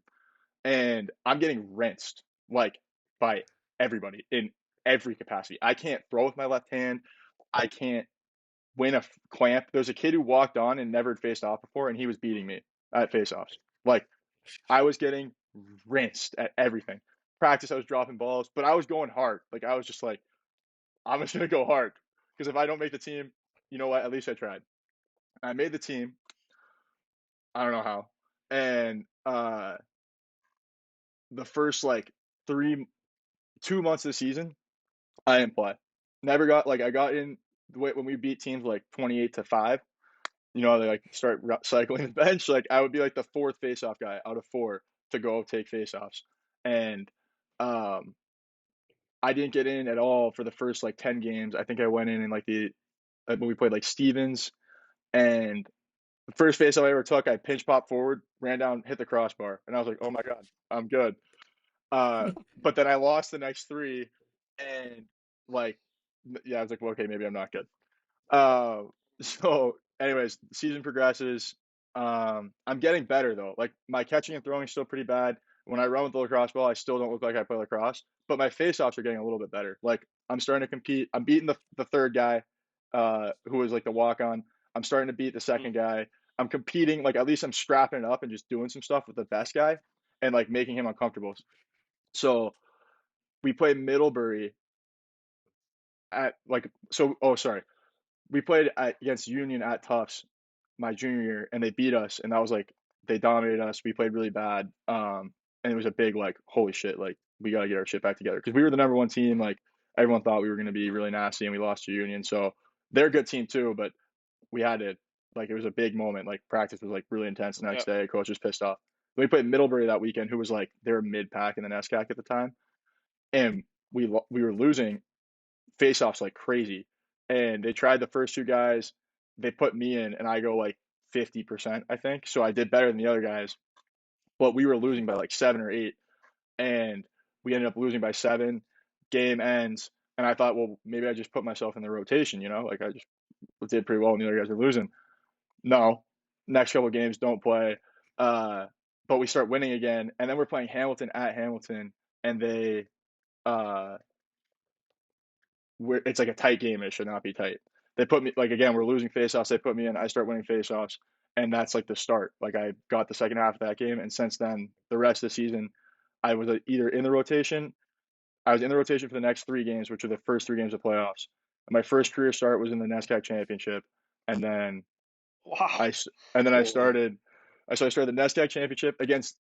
And I'm getting rinsed like by everybody in every capacity. I can't throw with my left hand. I can't win a clamp. There's a kid who walked on and never faced off before, and he was beating me at face-offs. Like I was getting rinsed at everything. Practice, I was dropping balls, but I was going hard. Like I was just like, I'm just gonna go hard because if I don't make the team, you know what? At least I tried. I made the team. I don't know how. And the first like 2 months of the season, I didn't play. Never got like I got in when we beat teams like 28-5. You know, they like start cycling the bench. Like I would be like the fourth faceoff guy out of four to go take faceoffs, and um, I didn't get in at all for the first like 10 games. I think I went in like when we played like Stevens and The first face off I ever took, I pinch popped forward, ran down, hit the crossbar, and I was like, oh my god, I'm good. But then I lost the next three, and like, yeah, I was like, well, okay, maybe I'm not good. Uh, so, anyways, the season progresses. I'm getting better though. Like my catching and throwing is still pretty bad. When I run with the lacrosse ball, I still don't look like I play lacrosse, but my face-offs are getting a little bit better. Like I'm starting to compete. I'm beating the third guy, who was like the walk-on. I'm starting to beat the Mm. second guy. I'm competing. Like at least I'm strapping it up and just doing some stuff with the best guy, and like making him uncomfortable. So we played Middlebury at like so. Oh, sorry. We played against Union at Tufts my junior year, and they beat us, and that was like they dominated us. We played really bad, and it was a big like holy shit, like we got to get our shit back together because we were the number one team. Like everyone thought we were going to be really nasty, and we lost to Union, so they're a good team too. But we had to like it was a big moment. Like practice was like really intense the next Yep. day. Coach was pissed off. We played Middlebury that weekend, who was like they were mid pack in the NESCAC at the time, and we were losing face-offs like crazy. And they tried the first two guys. They put me in, and I go like 50%, I think. So I did better than the other guys, but we were losing by like 7 or 8, and we ended up losing by 7. Game ends, and I thought, well, maybe I just put myself in the rotation, like I just did pretty well, and the other guys are losing. No, next couple of games don't play, uh, but we start winning again, and then we're playing Hamilton at Hamilton, and they uh, it's like a tight game. It should not be tight. They put me like again, we're losing faceoffs. They put me in. I start winning faceoffs, and that's like the start. Like I got the second half of that game, and since then, the rest of the season, I was either in the rotation. I was in the rotation for the next 3 games, which are the first 3 games of playoffs. And my first career start was in the NESCAC championship, and then Wow. I and then I Holy. started. So I started the NESCAC championship against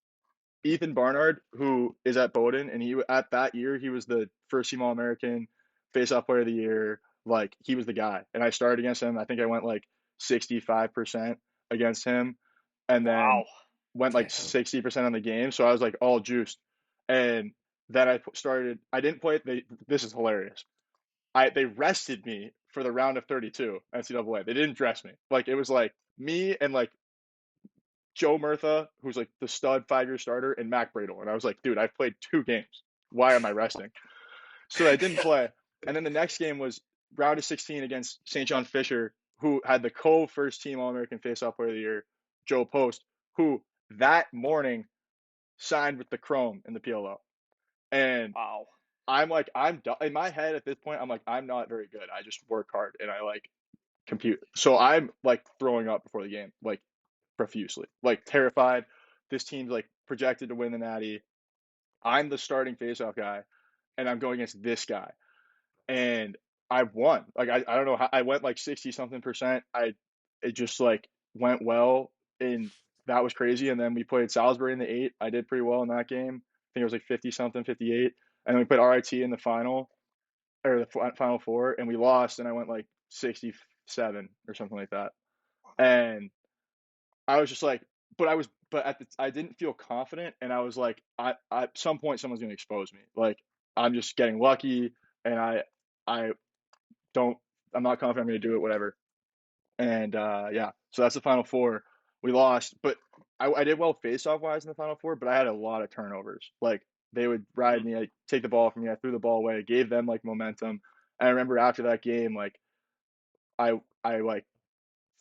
Ethan Barnard, who is at Bowdoin, and he at that year he was the first team All American, face-off player of the year. Like he was the guy, and I started against him. I think I went like 65% against him, and then Wow. went like Damn. 60% on the game. So I was like all juiced, and then I started. I didn't play. This is hilarious. They rested me for the round of 32 NCAA. They didn't dress me. Like it was like me and like Joe Murtha, who's like the stud 5-year starter, and Mac Bradle. And I was like, dude, I've played 2 games. Why am I resting? So I didn't play. And then the next game was round of 16 against St. John Fisher, who had the first team All American Faceoff Player of the Year, Joe Post, who that morning signed with the Chrome in the PLO. And Wow. I'm like, I'm in my head at this point, I'm like, I'm not very good. I just work hard and I like compute. So I'm like throwing up before the game, like profusely, like terrified. This team's like projected to win the Natty. I'm the starting faceoff guy, and I'm going against this guy, and I won. Like I don't know how I went like 60 something percent. It just like went well, and that was crazy. And then we played Salisbury in the 8. I did pretty well in that game. I think it was like 50 something, 58. And then we played RIT in the final or the final four, and we lost. And I went like 67 or something like that. And I was just like, but I didn't feel confident, and I was like, at some point someone's gonna expose me. Like I'm just getting lucky, and I don't, I'm not confident I'm gonna do it, whatever. And yeah, so that's the final four. We lost, but I did well face-off wise in the final four, but I had a lot of turnovers. Like they would ride Mm. me, I take the ball from me, I threw the ball away, gave them like momentum. And I remember after that game, like I like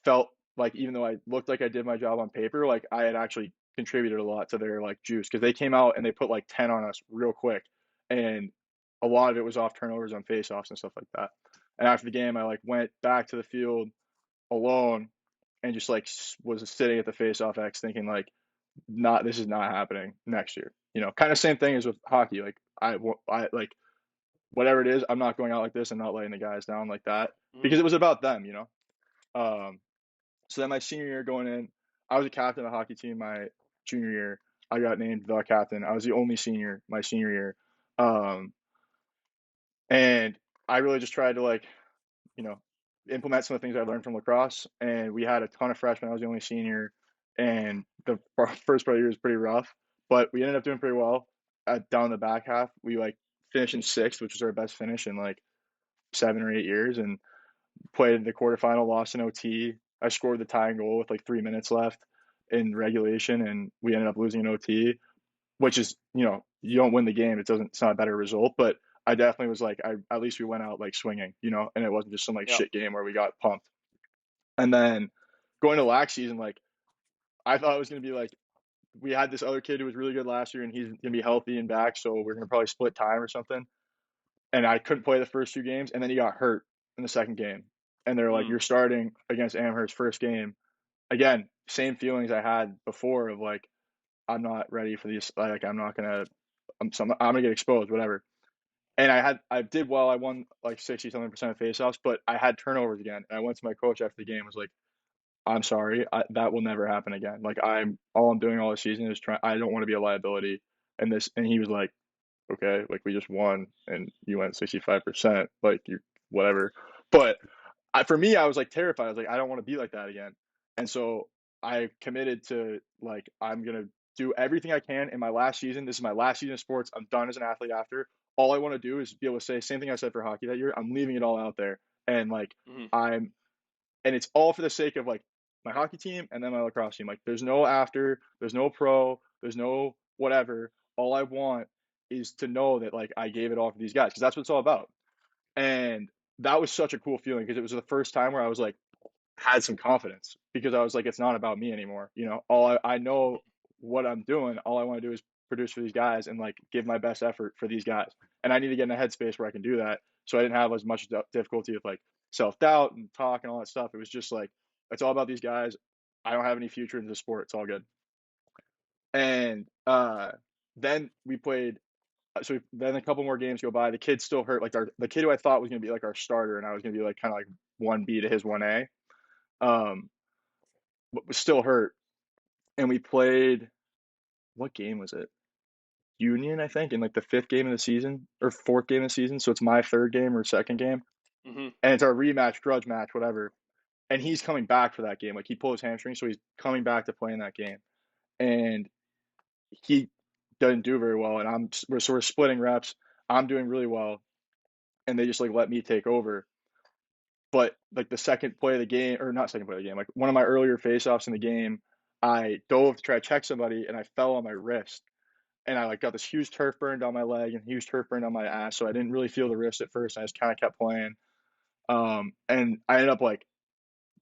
felt like even though I looked like I did my job on paper, like I had actually contributed a lot to their like juice because they came out and they put like 10 on us real quick, and a lot of it was off turnovers on faceoffs and stuff like that. And after the game, I like went back to the field alone and just like was sitting at the faceoff X thinking like, not this is not happening next year. Kind of same thing as with hockey. Like I like whatever it is, I'm not going out like this and not letting the guys down like that because Mm. it was about them. Um, so then my senior year going in, I was a captain of the hockey team my junior year. I got named the captain. I was the only senior my senior year. Um, and I really just tried to like, you know, implement some of the things I learned from lacrosse. And we had a ton of freshmen. I was the only senior. And the first part of the year was pretty rough, but we ended up doing pretty well. Down the back half, we like finished in sixth, which was our best finish in like 7 or 8 years, and played the quarterfinal, lost in OT. I scored the tying goal with like 3 minutes left in regulation, and we ended up losing in OT, which is, you don't win the game. It's not a better result, but I definitely was like, at least we went out like swinging, and it wasn't just some like Yeah. shit game where we got pumped. And then going to LAC season, like I thought it was going to be like, we had this other kid who was really good last year and he's going to be healthy and back. So we're going to probably split time or something. And I couldn't play the first 2 games. And then he got hurt in the second game. And they're like, Mm. you're starting against Amherst first game. Again, same feelings I had before of like, I'm not ready for these. Like, I'm going to get exposed, whatever. And I did well. I won like 60 something percent of faceoffs, but I had turnovers again. And I went to my coach after the game, was like, I'm sorry, that will never happen again. Like all I'm doing all this season is trying. I don't want to be a liability. And he was like, okay, like we just won and you went 65%, like you whatever. But for me, I was like terrified. I was like, I don't want to be like that again. And so I committed to like I'm gonna do everything I can in my last season. This is my last season of sports. I'm done as an athlete after. All I want to do is be able to say same thing I said for hockey that year. I'm leaving it all out there, and like Mm-hmm. I'm and it's all for the sake of like my hockey team and then my lacrosse team. Like there's no after, there's no pro, there's no whatever. All I want is to know that like I gave it all for these guys because that's what it's all about. And that was such a cool feeling because it was the first time where I was like had some confidence because I was like, it's not about me anymore. I know what I'm doing. All I want to do is produce for these guys and like give my best effort for these guys. And I need to get in a headspace where I can do that. So I didn't have as much difficulty with like self doubt and talk and all that stuff. It was just like, it's all about these guys. I don't have any future in the sport. It's all good. And then we played. So then a couple more games go by. The kid still hurt. Like the kid who I thought was going to be like our starter, and I was going to be like kind of like 1B to his 1A. But was still hurt. And we played, what game was it? Union, I think, in like the 5th game of the season or 4th game of the season. So it's my 3rd game or 2nd game. Mm-hmm. And it's our rematch, grudge match, whatever. And he's coming back for that game. Like he pulled his hamstring, so he's coming back to play in that game. And he doesn't do very well. And we're sort of splitting reps. I'm doing really well. And they just like let me take over. But like the second play of the game, or not second play of the game, like one of my earlier faceoffs in the game, I dove to try to check somebody and I fell on my wrist. And I like got this huge turf burn down my leg and huge turf burn down my ass. So I didn't really feel the wrist at first. I just kind of kept playing. And I ended up like,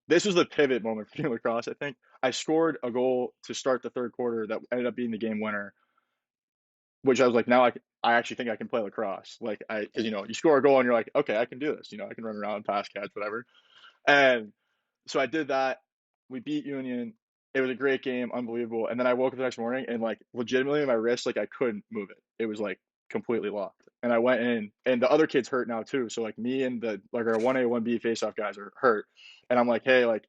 this was the pivot moment for lacrosse, I think. I scored a goal to start the 3rd quarter that ended up being the game winner, which I was like, now I actually think I can play lacrosse. Like because you score a goal and you're like, okay, I can do this. I can run around, pass, catch, whatever. And so I did that. We beat Union. It was a great game, unbelievable. And then I woke up the next morning and like legitimately my wrist, like I couldn't move it. It was like completely locked. And I went in, and the other kid's hurt now too. So like me and the like our 1A 1B face-off guys are hurt. And I'm like, hey, like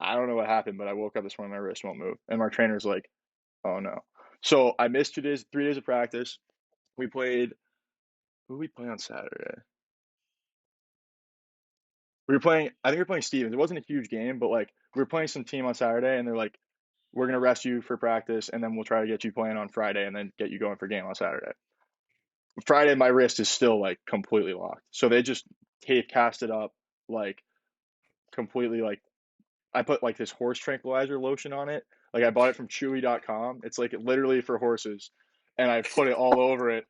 I don't know what happened, but I woke up this morning, my wrist won't move. And my trainer's like, oh no. So I missed 2 days, 3 days of practice. We played. Who did we play on Saturday? We were playing. I think we were playing Stevens. It wasn't a huge game, but like we were playing some team on Saturday, and they're like, we're gonna rest you for practice, and then we'll try to get you playing on Friday, and then get you going for game on Saturday. Friday, my wrist is still like completely locked, so they just tape cast it up like completely. Like I put like this horse tranquilizer lotion on it. Like I bought it from Chewy.com. It's like literally for horses, and I put it all over it.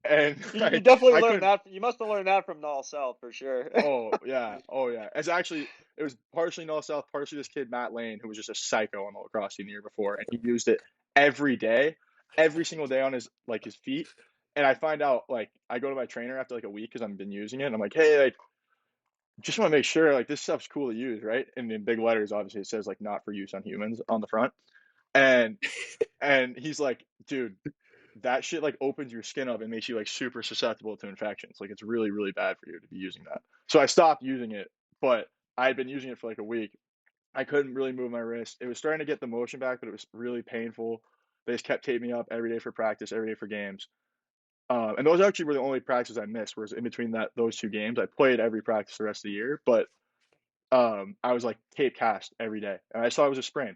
And You definitely I learned couldn't. that. You must have learned that from Null South for sure. Oh yeah, oh yeah. It was partially North South, partially this kid Matt Lane, who was just a psycho on the lacrosse team the year before, and he used it every day, every single day on his feet. And I find out like I go to my trainer after like a week because I've been using it, and I'm like, hey, like just want to make sure like this stuff's cool to use, right? And in big letters, obviously it says like not for use on humans on the front, and he's like, dude, that shit like opens your skin up and makes you like super susceptible to infections. Like it's really, really bad for you to be using that. So I stopped using it, but I had been using it for like a week. I couldn't really move my wrist. It was starting to get the motion back, but it was really painful. They just kept taping me up every day for practice, every day for games. And those actually were the only practices I missed. Whereas in between those 2 games, I played every practice the rest of the year. But I was like tape cast every day, and I saw it was a sprain.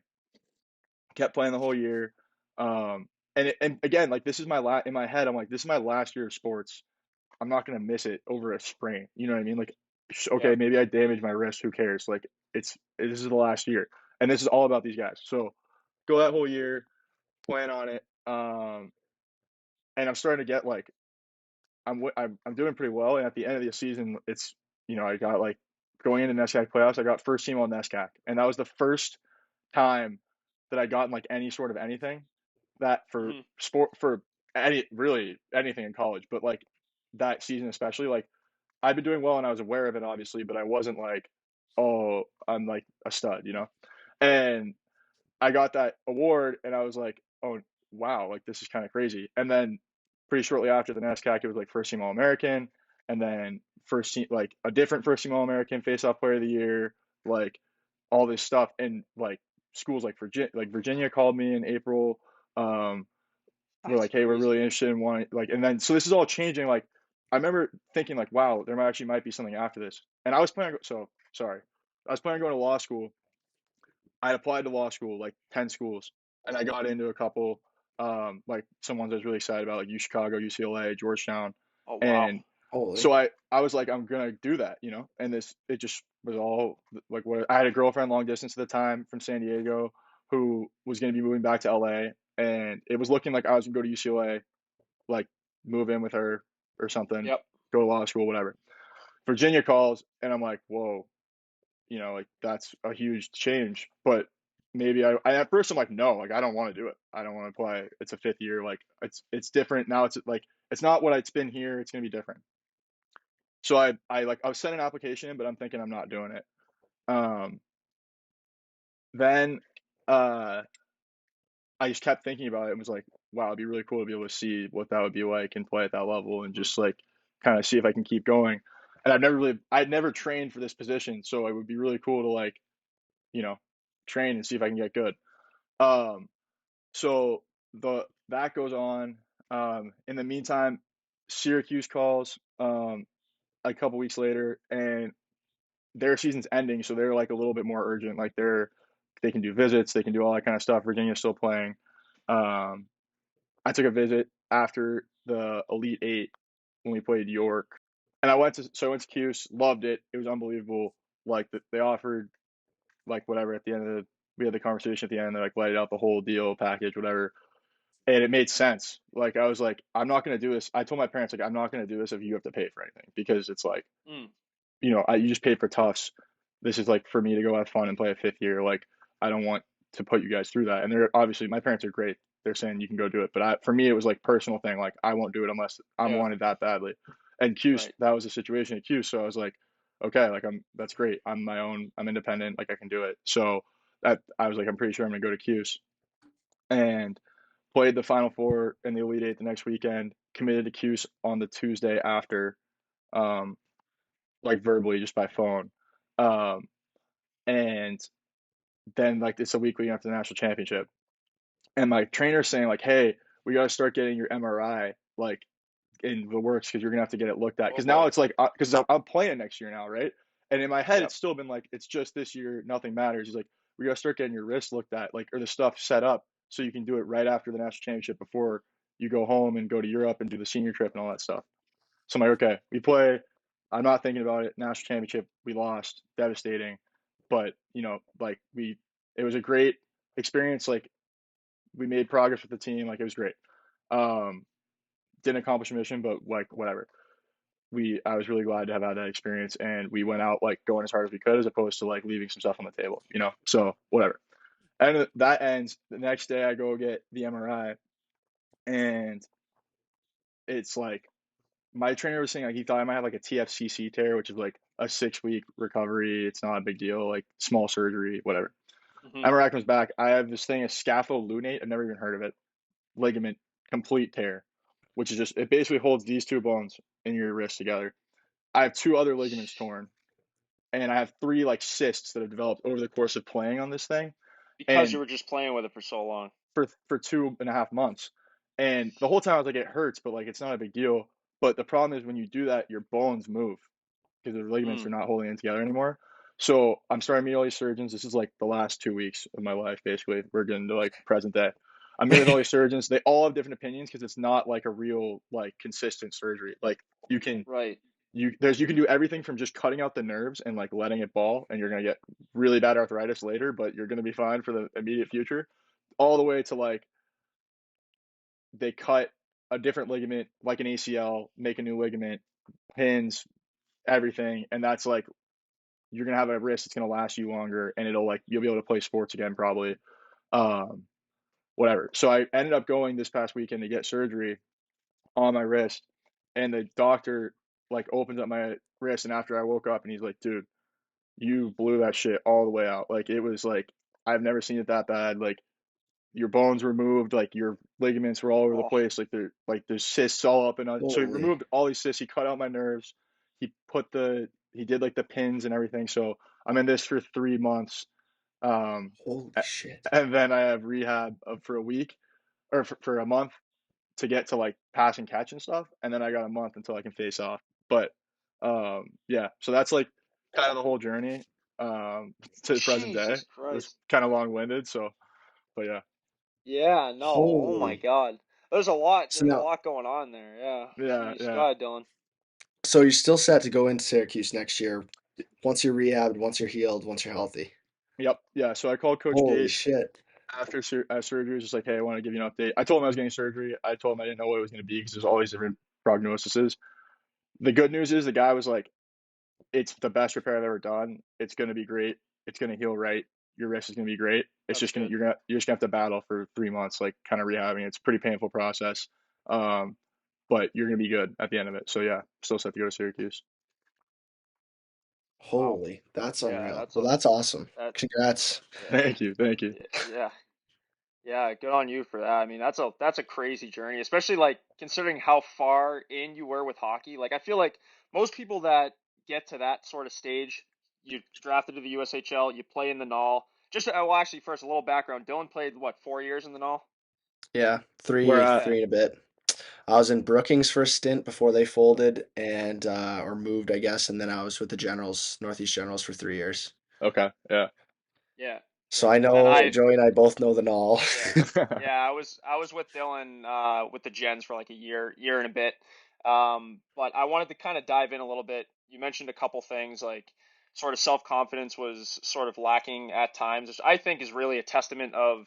Kept playing the whole year. And again, like this is in my head, I'm like, this is my last year of sports. I'm not gonna miss it over a sprain. You know what I mean? Like, Yeah. okay, maybe I damaged my wrist. Who cares? Like, this is the last year, and this is all about these guys. So go that whole year, plan on it, and I'm starting to get like I'm doing pretty well. And at the end of the season, it's I got like going into NESCAC playoffs, I got first team on NESCAC, and that was the first time that I got like any sort of anything that for Hmm. sport for anything in college, but like that season especially, like I'd been doing well and I was aware of it obviously, but I wasn't like, oh, I'm like a stud, And I got that award and I was like, oh wow, like this is kind of crazy. And then pretty shortly after the NESCAC, it was like first team All American, and then first team like a different first team All American, face off player of the year, like all this stuff. And like schools like Virginia called me in April. We're That's like, hey, we're really crazy. interested in wanting like, and then so this is all changing. Like I remember thinking like, wow, there might be something after this. And I was planning, so sorry, I was planning on going to law school. I applied to law school, like 10 schools, and I got into a couple, like some ones I was really excited about, like U Chicago, UCLA, Georgetown. Oh wow. And Holy. so I was like, I'm gonna do that, and it just was all like what I had a girlfriend long distance at the time from San Diego who was gonna be moving back to LA, and it was looking like I was gonna go to UCLA, like move in with her or something, Yep. go to law school, whatever. Virginia calls, and I'm like, whoa, like that's a huge change. But maybe I at first I'm like, no, like I don't want to do it. I don't want to play. It's a fifth year. Like it's different now. It's like it's not what it's been here. It's gonna be different. So I was sending an application in, but I'm thinking I'm not doing it. Um, then uh, I just kept thinking about it and was like, wow, it'd be really cool to be able to see what that would be like and play at that level and Hmm. just like kind of see if I can keep going. And I'd never trained for this position, so it would be really cool to like, you know, train and see if I can get good. Um, so that goes on. In the meantime, Syracuse calls a couple weeks later, and their season's ending, so they're like a little bit more urgent. Like they can do visits, they can do all that kind of stuff. Virginia's still playing. Um, I took a visit after the Elite Eight when we played York, and I went to Cuse, loved it. It was unbelievable. Like they offered like whatever at the end of we had the conversation at the end. They like laid out the whole deal package, whatever, and it made sense. Like I was like, I'm not gonna do this. I told my parents like I'm not gonna do this if you have to pay for anything because it's like Mm. you just paid for Tufts. This is like for me to go have fun and play a fifth year. Like I don't want to put you guys through that. And they're obviously my parents are great. They're saying you can go do it, but for me it was like personal thing. Like I won't do it unless I'm Yeah. wanted that badly. And Cuse, Right. that was the situation at Cuse. So I was like, okay, like that's great. I'm my own. I'm independent. Like I can do it. So that I was like, I'm pretty sure I'm gonna go to Cuse. And played the Final Four in the Elite Eight the next weekend. Committed to Cuse on the Tuesday after, um, like verbally just by phone. Um, and then like it's a week leading after the national championship, and my trainer's saying like, "Hey, we got to start getting your MRI like in the works because you're gonna have to get it looked at." Oh Because now boy. it's like because I'm playing next year now, right? And in my head, Yep. it's still been like it's just this year, nothing matters. He's like, "We got to start getting your wrist looked at, like or the stuff set up so you can do it right after the national championship before you go home and go to Europe and do the senior trip and all that stuff." So I'm like, okay, we play. I'm not thinking about it. National championship, we lost, devastating. But like it was a great experience. Like we made progress with the team. Like it was great. Um, didn't accomplish a mission, but like whatever. I was really glad to have had that experience, and we went out like going as hard as we could, as opposed to like leaving some stuff on the table. So whatever. And that ends. The next day, I go get the MRI, and it's like my trainer was saying like he thought I might have like a TFCC tear, which is like a 6 week recovery. It's not a big deal, like small surgery, whatever. Hmm. MRI comes back. I have this thing, a scapholunate. I've never even heard of it. Ligament complete tear, which is just it basically holds these two bones in your wrist together. I have two other ligaments torn, and I have three like cysts that have developed over the course of playing on this thing, Because you and were just playing with it for so long. for 2.5 months. And the whole time I was like, it hurts, but like it's not a big deal. But the problem is when you do that, your bones move because the ligaments Mm. are not holding it together anymore. So I'm starting to meet all these surgeons. This is like the last 2 weeks of my life, basically. We're getting to like present day. I'm meeting with all these surgeons. They all have different opinions because it's not like a real like consistent surgery. Like you can Right. you can do everything from just cutting out the nerves and like letting it ball, and you're gonna get really bad arthritis later, but you're gonna be fine for the immediate future, all the way to like they cut a different ligament, like an ACL, make a new ligament, pins, everything, and that's like you're gonna have a wrist that's gonna last you longer, and it'll like you'll be able to play sports again probably, um, whatever. So I ended up going this past weekend to get surgery on my wrist, and the doctor like opens up my wrist, and after I woke up, and he's like, "Dude, you blew that shit all the way out. Like it was like I've never seen it that bad. Like your bones were moved, like your ligaments were all over the Oh, place. Like there's cysts all up and so he Holy, removed all these cysts. He cut out my nerves. He did like the pins and everything. So I'm in this for 3 months. Um, holy shit. and then I have rehab for a week or for a month to get to like pass and catch and stuff. And then I got a month until I can face off. But yeah, so that's like kind of the whole journey to the present day. Jesus It's Christ. kind of long winded. So, but yeah, Yeah, no. Oh my Holy. God. There's a lot. So There's a now, lot going on there. Yeah. yeah, Jeez. Go yeah. ahead, Dylan. so you're still set to go into Syracuse next year once you're rehabbed, once you're healed, once you're healthy. Yep. Yeah. So I called Coach Holy Gate shit. after surgery, just like, hey, I want to give you an update. I told him I was getting surgery. I told him I didn't know what it was going to be because there's always different prognoses. The good news is the guy was like, it's the best repair I've ever done. It's going to be great. It's going to heal right. Your wrist is going to be great. It's That's just good. you're just gonna have to battle for 3 months, like kind of rehabbing. It's a pretty painful process, um, but you're gonna be good at the end of it. So yeah, still set to go to Syracuse. Wow. Holy. That's Yeah, unreal. that's Well, a that's awesome. that. Congrats. Yeah. Thank you, thank you. Yeah. Yeah, good on you for that. I mean, that's a crazy journey, especially like considering how far in you were with hockey. Like I feel like most people that get to that sort of stage, you drafted to the USHL, you play in the Null. Just well, actually, first a little background. Dylan played what 4 years in the Null? Yeah, Where three, at? Yeah, three and a bit. I was in Brookings for a stint before they folded and or moved, I guess, and then I was with the Generals, Northeast Generals for 3 years. Okay, yeah. yeah, So yeah. I And then know Joey and I both know the Null. yeah, yeah. I was with Dylan with the Gens for like a year and a bit. But I wanted to kind of dive in a little bit. You mentioned a couple things like sort of self-confidence was sort of lacking at times, which I think is really a testament of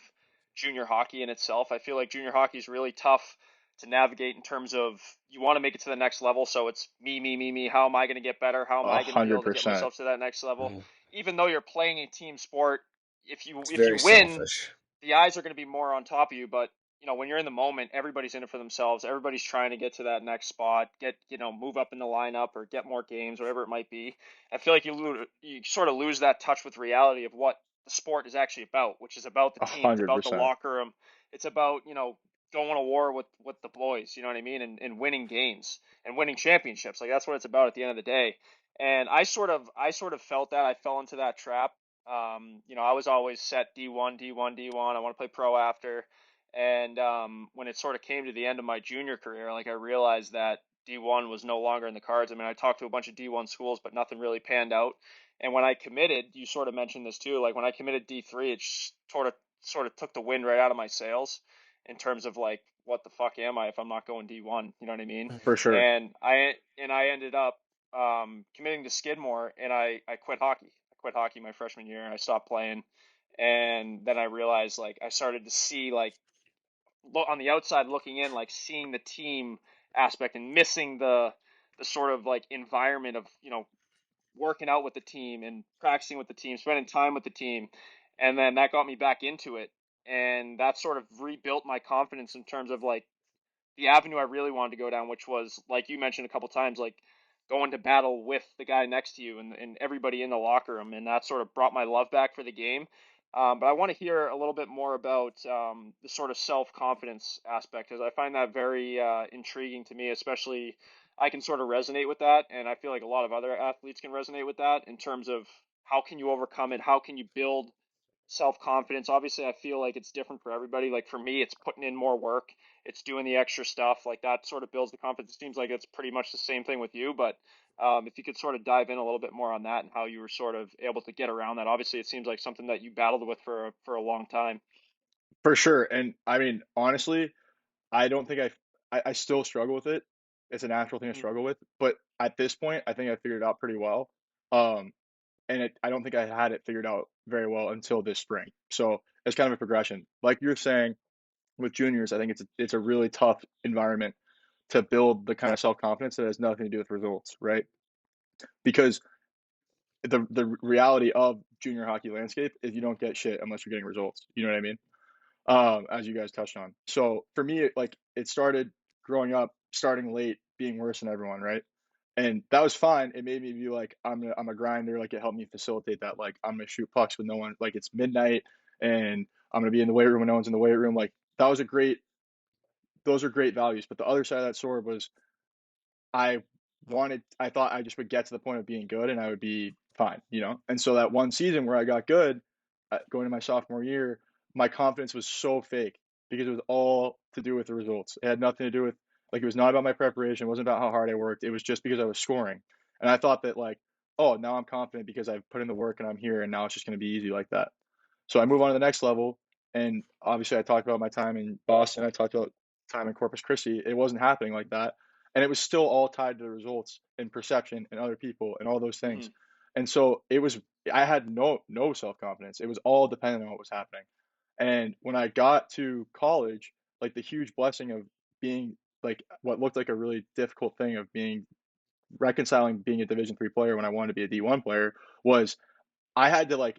junior hockey in itself. I feel like junior hockey is really tough to navigate in terms of you want to make it to the next level, so it's me, me, me, me. How am I going to get better? How am a I going to be hundred able to get percent, myself to that next level? Mhm. Even though you're playing a team sport, It's if you very win, selfish. the eyes are going to be more on top of you. But when you're in the moment, everybody's in it for themselves. Everybody's trying to get to that next spot, get move up in the lineup or get more games, whatever it might be. I feel like you sort of lose that touch with reality of what the sport is actually about, which is about the a team. It's hundred about the percent, locker room. It's about going to war with the boys. You know what I mean? And winning games and winning championships. Like that's what it's about at the end of the day. And I sort of felt that I fell into that trap. I was always set D1, D1, D1. I want to play pro after. And when it sort of came to the end of my junior career, like I realized that D1 was no longer in the cards. I mean, I talked to a bunch of D1 schools, but nothing really panned out. And when I committed, you sort of mentioned this too. Like when I committed D3, it sort of took the wind right out of my sails in terms of like, what the fuck am I if I'm not going D1? You know what I mean? for Mhm. sure. And I ended up committing to Skidmore, and I quit hockey. I quit hockey my freshman year. I stopped playing, and then I realized like I started to see like look on the outside looking in, like seeing the team aspect and missing the sort of like environment of working out with the team and practicing with the team, spending time with the team, and then that got me back into it, and that sort of rebuilt my confidence in terms of like the avenue I really wanted to go down, which was like you mentioned a couple times, like going to battle with the guy next to you and everybody in the locker room, and that sort of brought my love back for the game. But I want to hear a little bit more about the sort of self confidence aspect because I find that very intriguing to me, especially I can sort of resonate with that, and I feel like a lot of other athletes can resonate with that in terms of how can you overcome it, how can you build self confidence. Obviously, I feel like it's different for everybody. Like for me, it's putting in more work, it's doing the extra stuff. Like that sort of builds the confidence. It seems like it's pretty much the same thing with you. But if you could sort of dive in a little bit more on that and how you were sort of able to get around that. Obviously, it seems like something that you battled with for a long time. For sure. And I mean, honestly, I don't think I still struggle with it. It's a natural thing to Mhm. struggle with. But at this point, I think I figured it out pretty well. Um, and I don't think I had it figured out very well until this spring. So it's kind of a progression. Like you're saying with juniors, I think it's a really tough environment to build the kind of self confidence that has nothing to do with results, right? Because the reality of junior hockey landscape is you don't get shit unless you're getting results. You know what I mean? As you guys touched on. So for me, it started growing up, starting late, being worse than everyone, right? And that was fine. It made me be like, I'm a grinder. Like it helped me facilitate that. Like I'm gonna shoot pucks with no one. Like it's midnight, and I'm gonna be in the weight room when no one's in the weight room. Like that was a great. Those are great values. But the other side of that sword was I thought I just would get to the point of being good and I would be fine, you know? And so that one season where I got good, going to my sophomore year, my confidence was so fake because it was all to do with the results. It had nothing to do with, like, it was not about my preparation. It wasn't about how hard I worked. It was just because I was scoring. And I thought that, like, oh, now I'm confident because I've put in the work and I'm here and now it's just going to be easy like that. So I move on to the next level. And obviously, I talked about my time in Boston. I talked about time in Corpus Christi. It wasn't happening like that, and it was still all tied to the results and perception and other people and all those things. Mhm. And so it was. I had no self confidence. It was all dependent on what was happening. And when I got to college, like the huge blessing of being like what looked like a really difficult thing of being reconciling being a Division 3 player when I wanted to be a D1 player was I had to like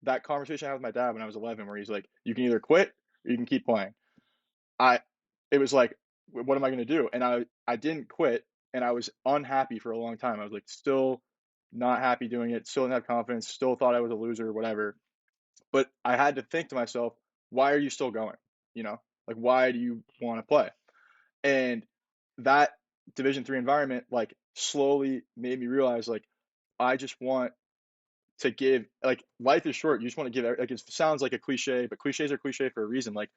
that conversation I had with my dad when I was 11, where he's like, "You can either quit or you can keep playing." I, it was like, what am I going to do? And I didn't quit, and I was unhappy for a long time. I was like, still not happy doing it, still didn't have confidence, still thought I was a loser or whatever. But I had to think to myself, why are you still going? You know, like why do you want to play? And that Division 3 environment, like slowly made me realize, like I just want to give like life is short. You just want to give like it sounds like a cliche, but cliches are cliche for a reason. Like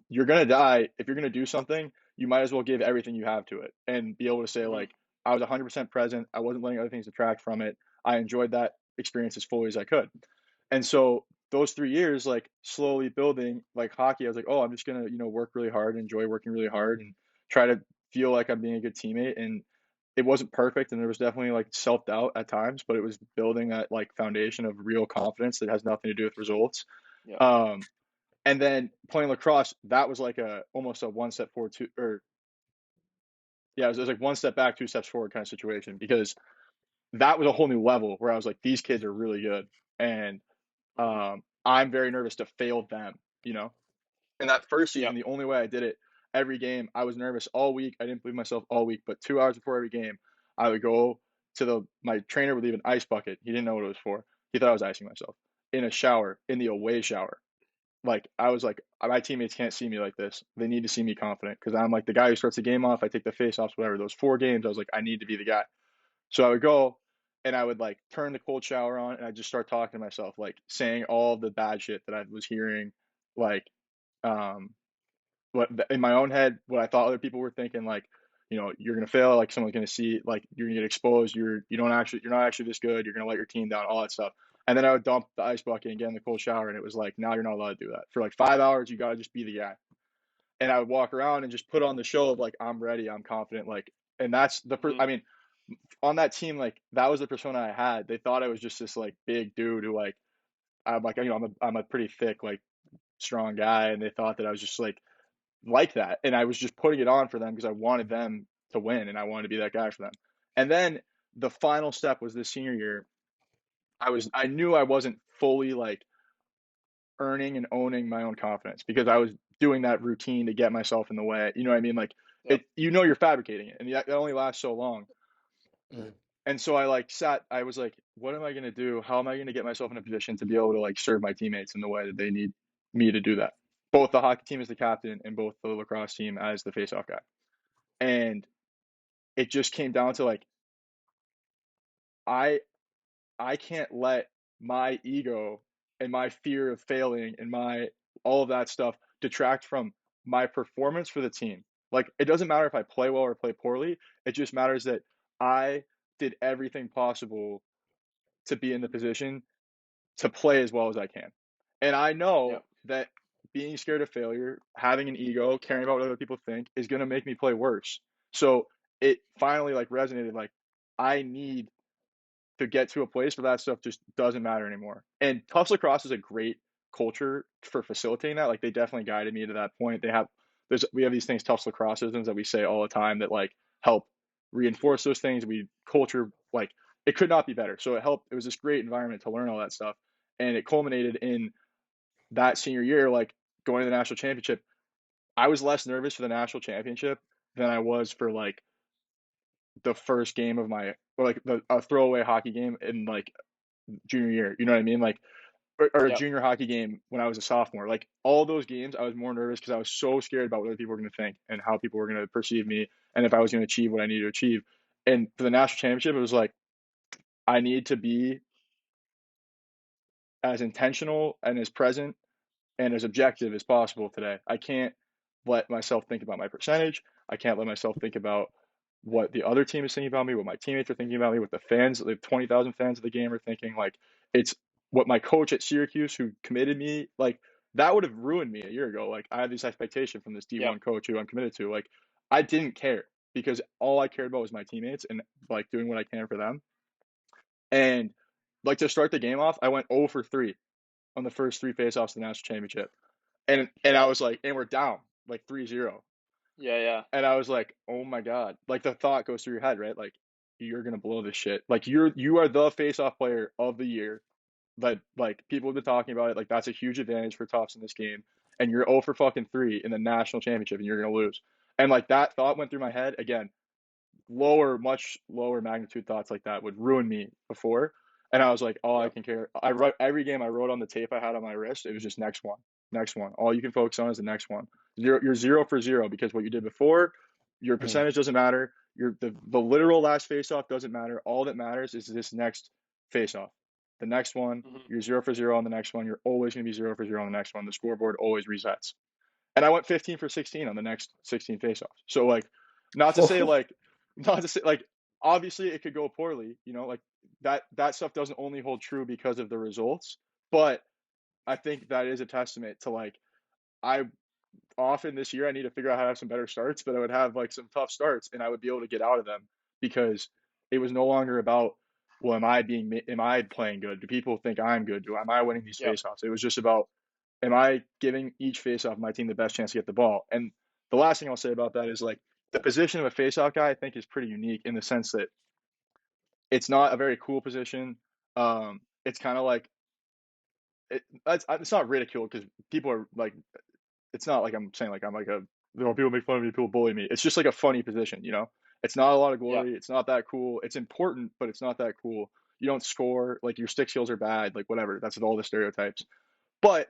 you're gonna die if you're gonna do something. You might as well give everything you have to it and be able to say Mhm. like I was 100% present. I wasn't letting other things detract from it. I enjoyed that experience as fully as I could. And so those 3 years, like slowly building like hockey, I was like, oh, I'm just gonna work really hard, enjoy working really hard, and try to feel like I'm being a good teammate. And it wasn't perfect, and there was definitely like self doubt at times, but it was building that like foundation of real confidence that has nothing to do with results. Yeah. Um, and then playing lacrosse, that was like a almost a one step forward, two or yeah, it was like one step back, two steps forward kind of situation because that was a whole new level where I was like, these kids are really good, and Mhm. I'm very nervous to fail them, you know. And that first season, Yep. the only way I did it, every game, I was nervous all week. I didn't believe myself all week, but 2 hours before every game, I would go to my trainer would leave an ice bucket. He didn't know what it was for. He thought I was icing myself in a shower, in the away shower. Like I was like, my teammates can't see me like this. They need to see me confident because I'm like the guy who starts the game off. I take the face offs, whatever. Those 4 games, I was like, I need to be the guy. So I would go and I would like turn the cold shower on and I just start talking to myself, like saying all the bad shit that I was hearing, like um what in my own head, what I thought other people were thinking, like, you're gonna fail, like someone's gonna see, like you're gonna get exposed, you're not actually this good, you're gonna let your team down, all that stuff. And then I would dump the ice bucket and get in the cold shower, and it was like, now you're not allowed to do that. For like 5 hours, you gotta just be the guy. And I would walk around and just put on the show of like, I'm ready, I'm confident, like, and that's Mhm. I mean, on that team, like that was the persona I had. They thought I was just this like big dude who like I'm like, I'm a pretty thick, like strong guy, and they thought that I was just like that. And I was just putting it on for them because I wanted them to win and I wanted to be that guy for them. And then the final step was this senior year. I knew I wasn't fully like earning and owning my own confidence because I was doing that routine to get myself in the way. You know what I mean? Like Yep. you're fabricating it, and that only lasts so long. Mm. And so I was like, what am I going to do? How am I going to get myself in a position to be able to like serve my teammates in the way that they need me to do that? Both the hockey team as the captain and both the lacrosse team as the faceoff guy. And it just came down to like I I can't let my ego and my fear of failing and my all of that stuff detract from my performance for the team. Like it doesn't matter if I play well or play poorly. It just matters that I did everything possible to be in the position to play as well as I can. And I know Yep. that being scared of failure, having an ego, caring about what other people think is going to make me play worse. So it finally like resonated. Like I need to get to a place where that stuff just doesn't matter anymore. And Tufts Lacrosse is a great culture for facilitating that. Like they definitely guided me to that point. We have these things, Tufts Lacrossisms, that we say all the time that like help reinforce those things. We culture like it could not be better. So it helped. It was this great environment to learn all that stuff, and it culminated in that senior year, like going to the national championship. I was less nervous for the national championship than I was for like the first game of my or like a throwaway hockey game in like junior year. You know what I mean? Like or a Yep. junior hockey game when I was a sophomore. Like all those games, I was more nervous because I was so scared about what other people were going to think and how people were going to perceive me and if I was going to achieve what I needed to achieve. And for the national championship, it was like I need to be as intentional and as present and as objective as possible today. I can't let myself think about my percentage. I can't let myself think about what the other team is thinking about me, what my teammates are thinking about me, what the fans, the 20,000 fans of the game are thinking. Like it's what my coach at Syracuse who committed me, like that would have ruined me a year ago. Like I had this expectation from this Yep. D1 coach who I'm committed to. Like I didn't care because all I cared about was my teammates and like doing what I can for them. And like to start the game off, I went 0 for 3 on the first three faceoffs of the national championship. And I was like, and we're down like 3-0. Yeah. Yeah. And I was like, oh my God. Like the thought goes through your head, right? Like you're gonna blow this shit. Like you are the face-off player of the year. But like people have been talking about it. Like that's a huge advantage for Tufts in this game. And you're 0 for fucking 3 in the national championship and you're gonna lose. And like that thought went through my head again. Much lower magnitude thoughts like that would ruin me before. And I was like, all I Yep. can care. I wrote every game I wrote on the tape I had on my wrist. It was just next one, next one. All you can focus on is the next one. You're 0 for 0 because what you did before, your Mm. percentage doesn't matter. The literal last faceoff doesn't matter. All that matters is this next faceoff. The next one, Hmm. you're 0 for 0 on the next one. You're always going to be 0 for 0 on the next one. The scoreboard always resets. And I went 15 for 16 on the next 16 faceoffs. So like, not to say like, not to say like, obviously it could go poorly, like that stuff doesn't only hold true because of the results, but I think that is a testament to like I often this year I need to figure out how to have some better starts, but I would have like some tough starts and I would be able to get out of them because it was no longer about well, am I playing good? Do people think I'm good? Am I winning these Yep. faceoffs? It was just about am I giving each faceoff of my team the best chance to get the ball? And the last thing I'll say about that is like the position of a faceoff guy I think is pretty unique in the sense that it's not a very cool position. It's kind of like it's not ridiculed because people are like it's not like I'm saying like I'm like a people make fun of me, people bully me. It's just like a funny position. It's not a lot of Yep. glory. It's not that cool. It's important, but it's not that cool. You don't score. Like your stick skills are bad. Like whatever. That's all the stereotypes. But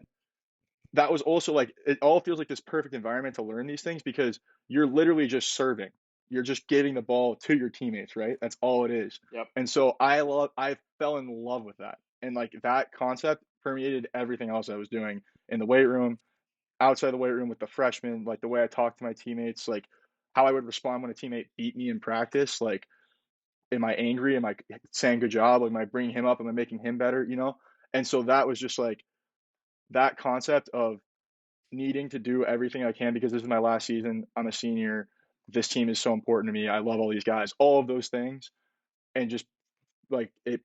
that was also like it all feels like this perfect environment to learn these things because you're literally just serving. You're just giving the ball to your teammates, right? That's all it is. Yep. And so I fell in love with that. And like that concept permeated everything else I was doing in the weight room, outside the weight room with the freshmen, like the way I talked to my teammates, like how I would respond when a teammate beat me in practice, like am I angry? Am I saying good job? Like, am I bringing him up? Am I making him better? And so that was just like that concept of needing to do everything I can because this is my last season. I'm a senior. This team is so important to me. I love all these guys. All of those things, and just like it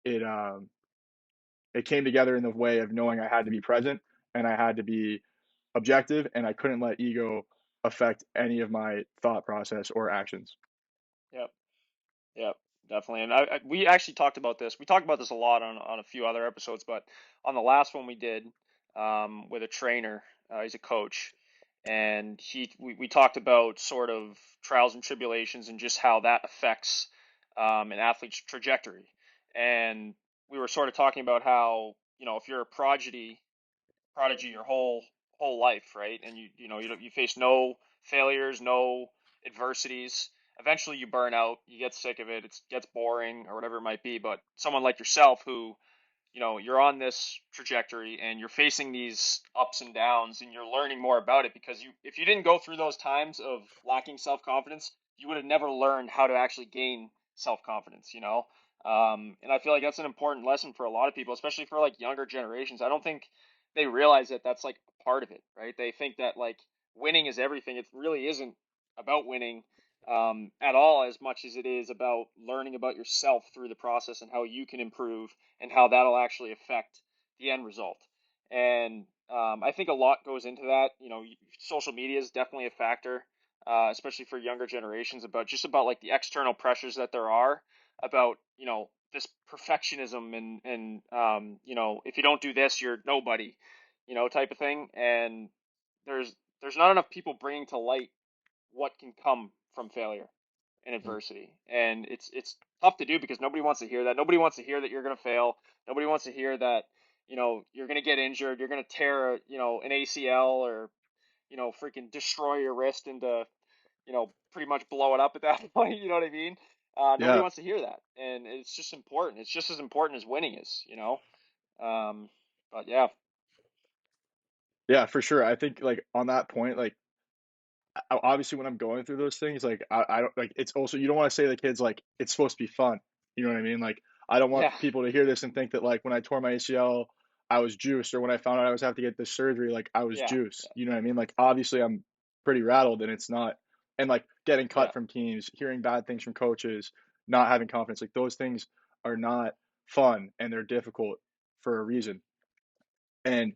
it came together in the way of knowing I had to be present and I had to be objective, and I couldn't let ego affect any of my thought process or actions. Yep. Yep. Definitely. And we actually talked about this. We talked about this a lot on a few other episodes, but on the last one we did with a trainer, he's a coach, and we talked about sort of trials and tribulations and just how that affects an athlete's trajectory. And we were sort of talking about how, if you're a prodigy your whole life, right? And you face no failures, no adversities. Eventually, you burn out, you get sick of it, it gets boring or whatever it might be. But someone like yourself, who you're on this trajectory and you're facing these ups and downs, and you're learning more about it because if you didn't go through those times of lacking self confidence, you would have never learned how to actually gain self confidence. And I feel like that's an important lesson for a lot of people, especially for like younger generations. I don't think they realize that that's like part of it, right? They think that like winning is everything. It really isn't about winning. at all, as much as it is about learning about yourself through the process and how you can improve and how that'll actually affect the end result. And I think a lot goes into that. You know, social media is definitely a factor, especially for younger generations, about just about like the external pressures that there are about, you know, this perfectionism and you know, if you don't do this, you're nobody, you know, type of thing. And there's there's not enough people bringing to light what can come from failure and adversity. And it's tough to do because nobody wants to hear that. Nobody wants to hear that you're going to fail. Nobody wants to hear that, you know, you're going to get injured, you're going to tear, you know, an ACL or, you know, freaking destroy your wrist into, you know, pretty much blow it up at that point, you know what I mean? Nobody Yeah. wants to hear that. And it's just important. It's just as important as winning is, you know? Um, but yeah, Yeah, for sure. I think like on that point, like obviously when I'm going through those things, like I don't like it's also you don't want to say to the kids like it's supposed to be fun. You know what I mean? Like I don't want yeah, people to hear this and think that like when I tore my ACL, I was juiced, or when I found out I was have to get this surgery, like I was yeah, juiced. You know what I mean? Like obviously I'm pretty rattled and it's not, and like getting yeah. cut from teams, hearing bad things from coaches, not having confidence, like those things are not fun and they're difficult for a reason. And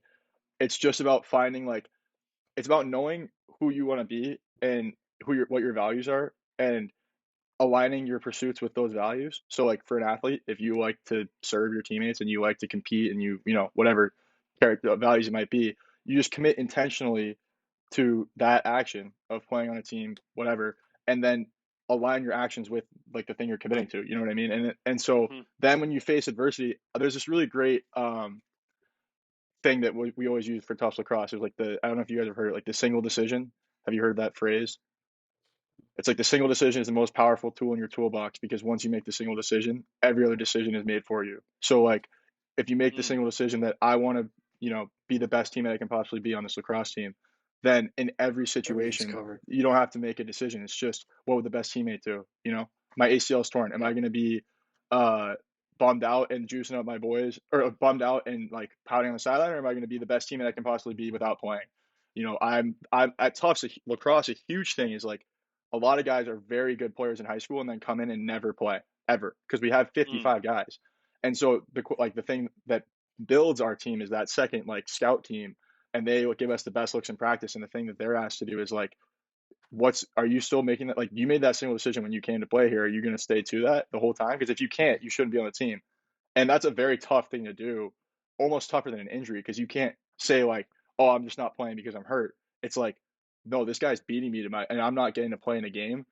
it's just about finding like it's about knowing who you want to be and who your what your values are and aligning your pursuits with those values. So like for an athlete, if you like to serve your teammates and you like to compete and you know whatever character values it might be, you just commit intentionally to that action of playing on a team, whatever, and then align your actions with like the thing you're committing to. You know what I mean? And so Hmm. then when you face adversity, there's this really great thing that we always use for Tufts Lacrosse. It was like the I don't know if you guys have heard it, like the single decision. Have you heard that phrase? It's like the single decision is the most powerful tool in your toolbox because once you make the single decision, every other decision is made for you. So like if you make the Hmm. single decision that I want to, you know, be the best teammate I can possibly be on this lacrosse team, then in every Everything's situation, covered. you don't have to make a decision. It's just what would the best teammate do? You know, my ACL is torn. Am I Yep. going to be uh bummed out and juicing up my boys or bummed out and like pouting on the sideline, or am I going to be the best teammate I can possibly be without playing? You know, I'm at Tufts lacrosse. A huge thing is like a lot of guys are very good players in high school and then come in and never play ever because we have Mm. 55 guys. And so the thing that builds our team is that second like scout team, and they give us the best looks in practice. And the thing that they're asked to do is like, what's are you still making that like you made that single decision when you came to play here? Are you going to stay to that the whole time? Because if you can't, you shouldn't be on the team. And that's a very tough thing to do, almost tougher than an injury because you can't say like, "Oh, I'm just not playing because I'm hurt." It's like, "No, this guy's beating me to my and I'm not getting to play in a game."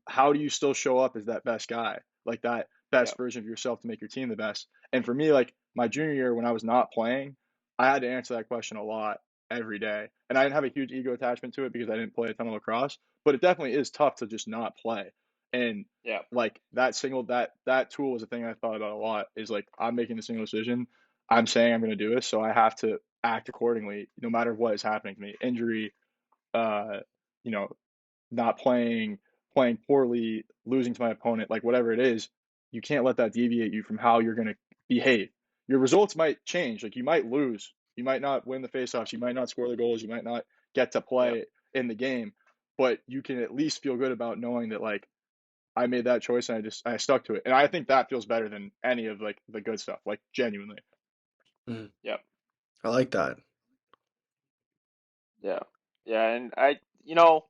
How do you still show up as that best guy, like that best Yep. version of yourself to make your team the best? And for me, like my junior year when I was not playing, I had to answer that question a lot every day. And I didn't have a huge ego attachment to it because I didn't play a ton of lacrosse, but it definitely is tough to just not play. And Yep. like that tool is a thing I thought about a lot is like I'm making a single decision. I'm saying I'm going to do this, so I have to act accordingly no matter what is happening to me. Injury, uh, you know, not playing, playing poorly, losing to my opponent, like whatever it is, you can't let that deviate you from how you're going to behave. Your results might change. Like you might lose. You might not win the faceoffs. You might not score the goals. You might not get to Yep. play in the game, but you can at least feel good about knowing that like I made that choice and I stuck to it. And I think that feels better than any of like the good stuff, like genuinely. Mhm. Yep. I like that. Yeah. Yeah. And you know,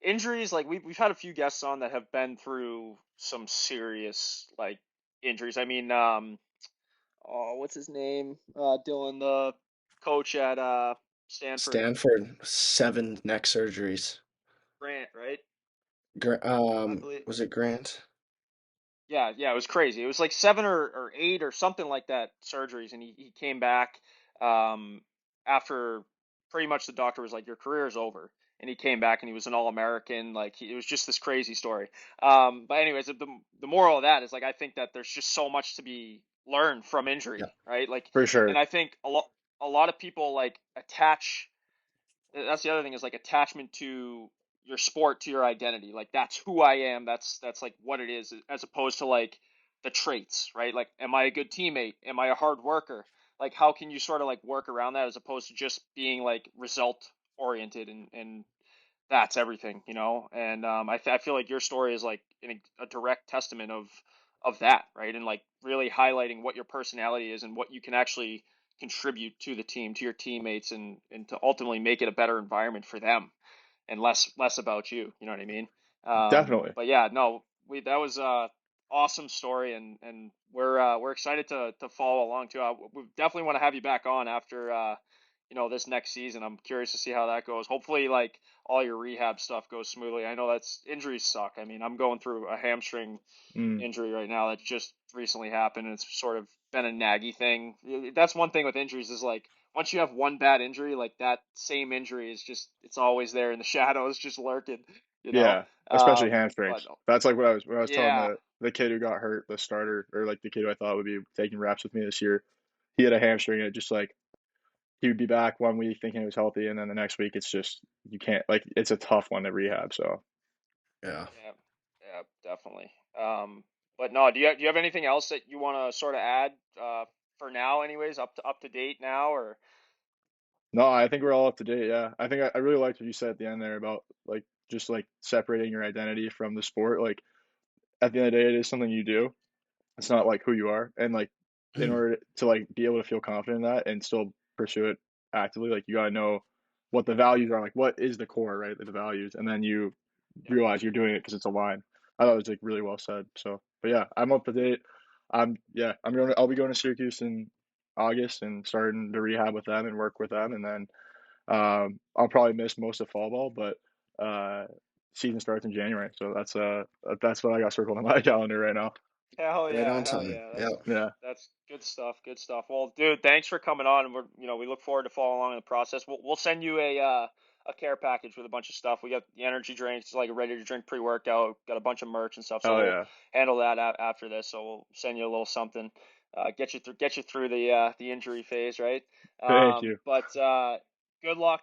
injuries, like we've had a few guests on that have been through some serious, like, injuries. I mean, oh, what's his name? Dylan, the coach at, Stanford. Stanford, 7 neck surgeries. Grant, right? I believe. Was it Grant? Yeah, yeah, it was crazy. It was like seven or eight or something like that surgeries, and he came back um, after pretty much the doctor was like, "Your career is over," and he came back and he was an All-American. Like it was just this crazy story. But anyways, the moral of that is like I think that there's just so much to be learned from Yeah. injury, right? Like, For and sure. I think a lot of people like attach that's the other thing is like attachment to your sport to your identity. Like that's who I am. That's like what it is, as opposed to like the traits, right? Like, am I a good teammate? Am I a hard worker? Like, how can you sort of like work around that as opposed to just being like result oriented and that's everything, you know. And I feel like your story is like a direct testament of that, right? And like really highlighting what your personality is and what you can actually contribute to the team, to your teammates, and to ultimately make it a better environment for them and less about you. You know what I mean? Definitely. But yeah, no, we that was a awesome story, and we're excited to follow along too. We definitely want to have you back on after this next season. I'm curious to see how that goes. Hopefully, like all your rehab stuff goes smoothly. I know that's injuries suck. I mean, I'm going through a hamstring Mm, injury right now that just recently happened. And it's sort of been a naggy thing. That's one thing with injuries is like once you have one bad injury, like that same injury is just it's always there in the shadows, just lurking, you know. yeah, especially But hamstrings. That's like what I was telling yeah, the kid who got hurt, the starter, or like the kid who I thought would be taking reps with me this year. He had a hamstring, and it just like he would be back one week thinking he was healthy, and then the next week it's just you can't like it's a tough one to rehab. So Yeah. yeah, yeah, definitely. But no, do you have anything else that you want to sort of add for now, anyways, up to date now, or no, I think we're all up to date. Yeah, I think I really liked what you said at the end there about like just like separating your identity from the sport. Like at the end of the day, it is something you do. It's not like who you are, and like in order to like be able to feel confident in that and still pursue it actively, like you gotta know what the values are. Like what is the core, right? Like the values, and then you yeah, realize you're doing it because it's aligned. I thought it was like really well said. So, but yeah, I'm up to date. I'll be going to Syracuse in August and starting to rehab with them and work with them, and then I'll probably miss most of fall ball, but season starts in January, so that's what I got circled on my calendar right now. Right on hell time. yeah, Yeah. Yeah, that's good stuff, good stuff. Well, dude, thanks for coming on, and we look forward to following along in the process. We'll send you a care package with a bunch of stuff. We got the energy drinks, like a ready to drink pre workout, got a bunch of merch and stuff. So hell we'll yeah. handle that after this. So we'll send you a little something, get you through the injury phase, right? Thank you. But good luck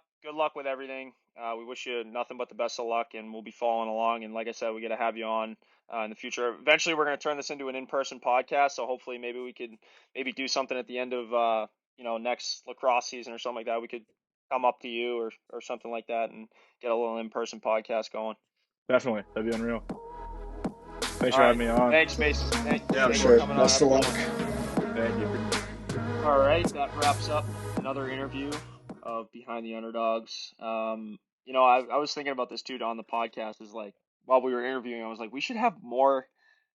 with everything. We wish you nothing but the best of luck, and we'll be following along. And like I said, we got to have you on in the future. Eventually, we're going to turn this into an in-person podcast. So hopefully, maybe we could maybe do something at the end of next lacrosse season or something like that. We could come up to you or something like that and get a little in-person podcast going. Definitely, that'd be unreal. Thanks All for having right, me on. thanks, Mason. Yeah, of Thanks for Sure. course. coming on. Best Have a of good luck. one. Thank you. All right, that wraps up another interview of Behind the Underdogs. I was thinking about this too on the podcast. Is like while we were interviewing, I was like, we should have more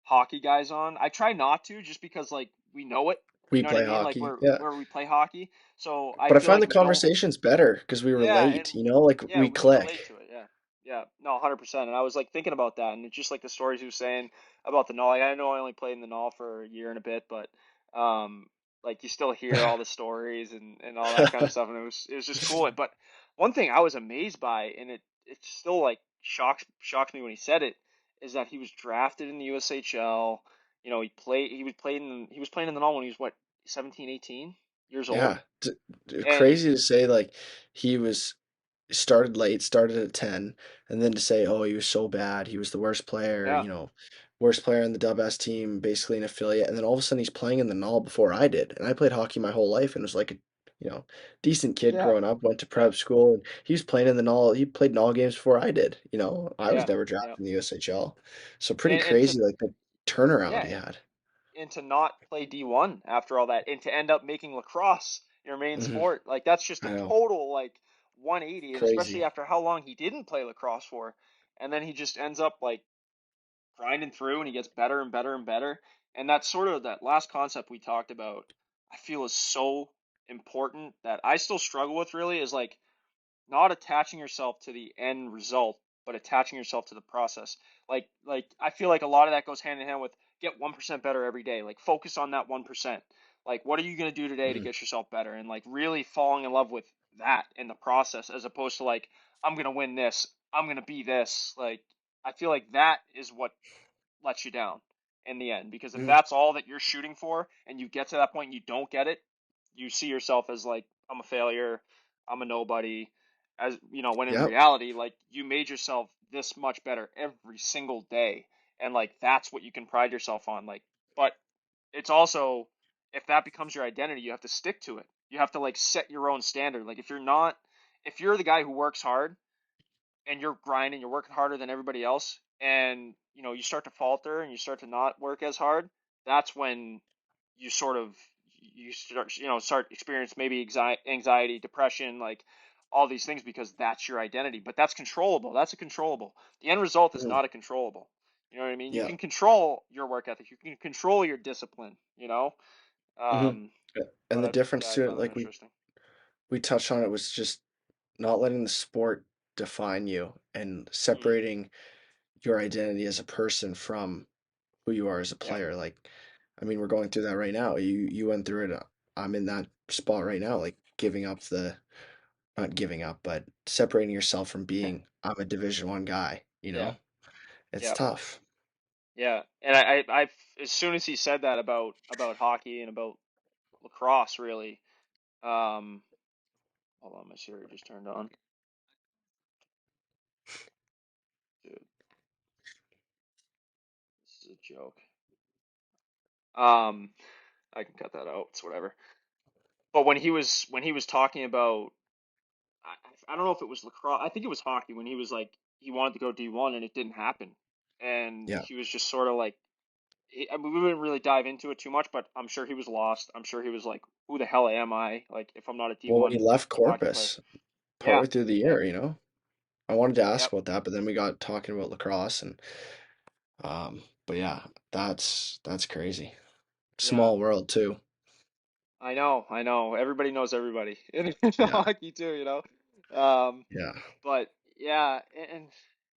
hockey guys on. I try not to, just because like we know it. You We know what I play mean? Like hockey. Yeah. where we play hockey. So I But I feel find like the we don't. conversations better because we Yeah, relate, and like yeah, we we can relate click. to it. Yeah, yeah, no, 100%. And I was like thinking about that, and it's just like the stories he was saying about the null. Like, I know I only played in the null for a year and a bit, but um, like you still hear all the stories and all that kind of stuff, and it was just cool. But one thing I was amazed by, and it still like shocks me when he said it, is that he was drafted in the USHL. He was playing in the null when he was what 17, 18 years old, Yeah. and Crazy to say, like, he was started late, started at 10, and then to say, oh, he was so bad, he was the worst player, yeah, worst player in the Dub S team, basically an affiliate, and then all of a sudden he's playing in the Null before I did, and I played hockey my whole life and was like a, decent kid yeah, growing up, went to yeah. prep school, and he was playing in the Null, he played Null games before I did, I was Yeah, never yeah, drafted in the USHL, so pretty and to crazy, like, the turnaround yeah, he had. and to not play D1 after all that, and to end up making lacrosse your main Mhm. sport, like that's just a I know, total like 180, and especially crazy. after how long he didn't play lacrosse for, and then he just ends up like grinding through, and he gets better and better and better, and that's sort of that last concept we talked about. I feel is so important that I still struggle with really is like not attaching yourself to the end result, but attaching yourself to the process. Like I feel like a lot of that goes hand in hand with get 1% better every day. Like focus on that 1%. Like what are you going to do today to Mhm. get yourself better and like really falling in love with that in the process as opposed to like I'm going to win this, I'm going to be this. Like I feel like that is what lets you down in the end because if Mhm. that's all that you're shooting for and you get to that point and you don't get it, you see yourself as like I'm a failure, I'm a nobody, as when in Yep, reality like you made yourself this much better every single day and like that's what you can pride yourself on like but it's also if that becomes your identity, you have to stick to it. You have to like set your own standard. Like if you're the guy who works hard and you're grinding, you're working harder than everybody else, and you start to falter and you start to not work as hard, that's when you sort of you start experience maybe anxiety, depression, like all these things, because that's your identity. But that's controllable. That's a controllable. The end result is Mhm. not a controllable. You know what I mean? You Yeah. can control your work ethic. You can control your discipline. Hmm. Um, And but the difference I to it, found that like interesting. we touched on it, was just not letting the sport define you and Mm, separating your identity as a person from who you are as a yeah. player. Like, I mean, we're going through that right now. You went through it. I'm in that spot right now, like giving up the not giving up, but separating yourself from being I'm a Division 1 guy, you Yeah. know? It's Yeah. tough. Yeah. And I as soon as he said that about hockey and about lacrosse, really, um, hold on, my Siri just turned on. Dude, this is a joke. Um, I can cut that out. It's whatever. But when he was talking about, I don't know if it was lacrosse. I think it was hockey when he was like he wanted to go D1 and it didn't happen, and Yeah. he was just sort of like, I mean, we didn't really dive into it too much, but I'm sure he was lost. I'm sure he was like, who the hell am I? Like if I'm not a Well, when he D1 left hockey player. Corpus Yeah. partway through the Yep. year, I wanted to ask Yep. about that, but then we got talking about lacrosse and but yeah, that's crazy. Yeah. Small world too. I know. I know. Everybody knows everybody in Yeah. hockey too. Um, Yeah. but yeah, and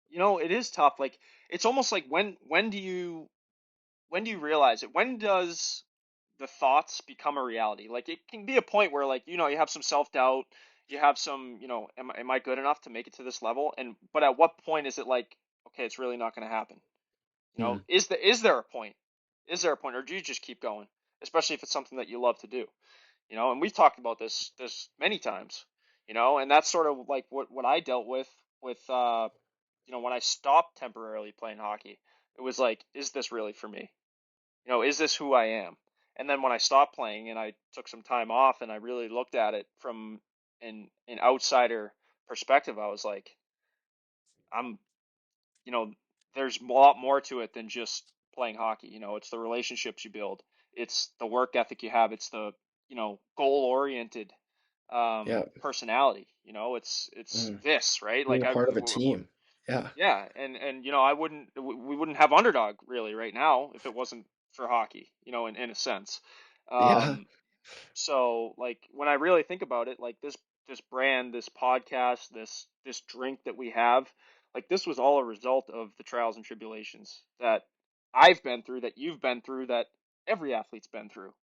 it is tough. Like it's almost like when do you realize it? When does the thoughts become a reality? Like it can be a point where like you have some self-doubt, you have some, am I good enough to make it to this level? And but at what point is it like, okay, it's really not going to happen? Mm. Is there a point? Is there a point, or do you just keep going? Especially if it's something that you love to do, and we've talked about this many times, and that's sort of like what I dealt with when I stopped temporarily playing hockey. It was like, is this really for me? Is this who I am? And then when I stopped playing and I took some time off and I really looked at it from an outsider perspective, I was like, I'm, you know, there's a lot more to it than just playing hockey. It's the relationships you build, it's the work ethic you have, it's the, goal oriented Yeah. personality. It's Mm. this, right? Being Like a part of a team. Yeah. yeah, and we wouldn't have underdog really right now if it wasn't for hockey, in a sense. Yeah. Um, so like when I really think about it, like this brand, this podcast, this drink that we have, like this was all a result of the trials and tribulations that I've been through, that you've been through, that every athlete's been through.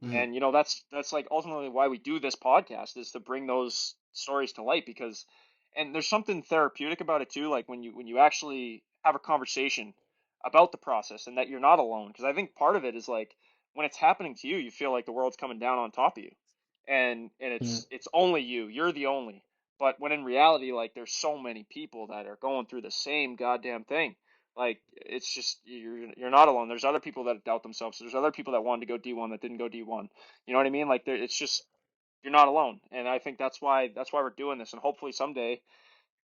Mm. And that's like ultimately why we do this podcast, is to bring those stories to light, because and there's something therapeutic about it too, like when you actually have a conversation about the process and that you're not alone, because I think part of it is like when it's happening to you, you feel like the world's coming down on top of you, and Mm. it's only you're the only. But when in reality, like there's so many people that are going through the same goddamn thing. Like it's just you're not alone. There's other people that doubt themselves. There's other people that wanted to go D1 that didn't go D1. You know what I mean? Like it's just you're not alone. And I think that's why we're doing this. And hopefully someday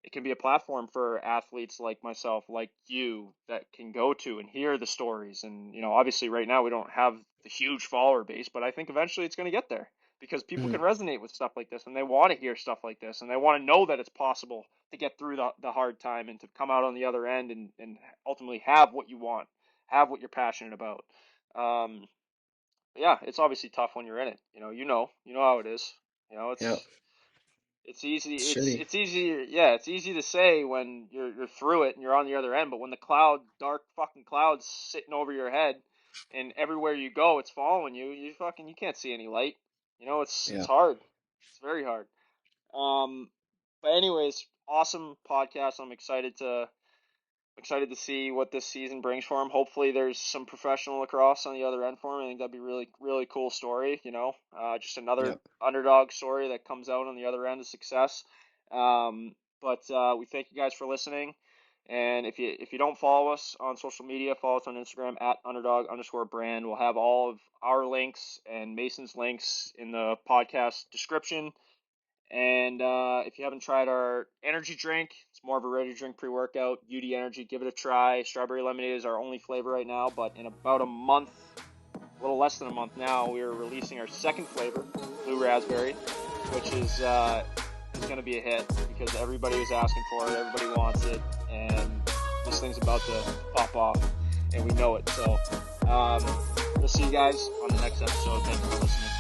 it can be a platform for athletes like myself, like you, that can go to and hear the stories. And obviously right now we don't have the huge follower base, but I think eventually it's going to get there, because people can Mm. resonate with stuff like this and they want to hear stuff like this and they want to know that it's possible to get through the hard time and to come out on the other end and ultimately have what you want, have what you're passionate about. Um, yeah, it's obviously tough when you're in it. You know how it is. You know, Yeah. it's easy. It's It's shitty. it's easy. Yeah, it's easy to say when you're through it and you're on the other end. But when the dark fucking clouds sitting over your head, and everywhere you go, it's following you. You can't see any light. It's Yeah. hard. It's very hard. Um, but anyways, awesome podcast. I'm excited to see what this season brings for him. Hopefully, there's some professional lacrosse on the other end for him. I think that'd be really, really cool story. Just another Yeah. underdog story that comes out on the other end of success. But we thank you guys for listening. And if you don't follow us on social media, follow us on Instagram at underdog_brand. We'll have all of our links and Mason's links in the podcast description. And if you haven't tried our energy drink, it's more of a ready-to-drink pre-workout, UD Energy. Give it a try. Strawberry lemonade is our only flavor right now, but in about a month, a little less than a month now, we are releasing our second flavor, blue raspberry, which is going to be a hit because everybody is asking for it, everybody wants it, and this thing's about to pop off, and we know it. So we'll see you guys on the next episode. Thank you for listening.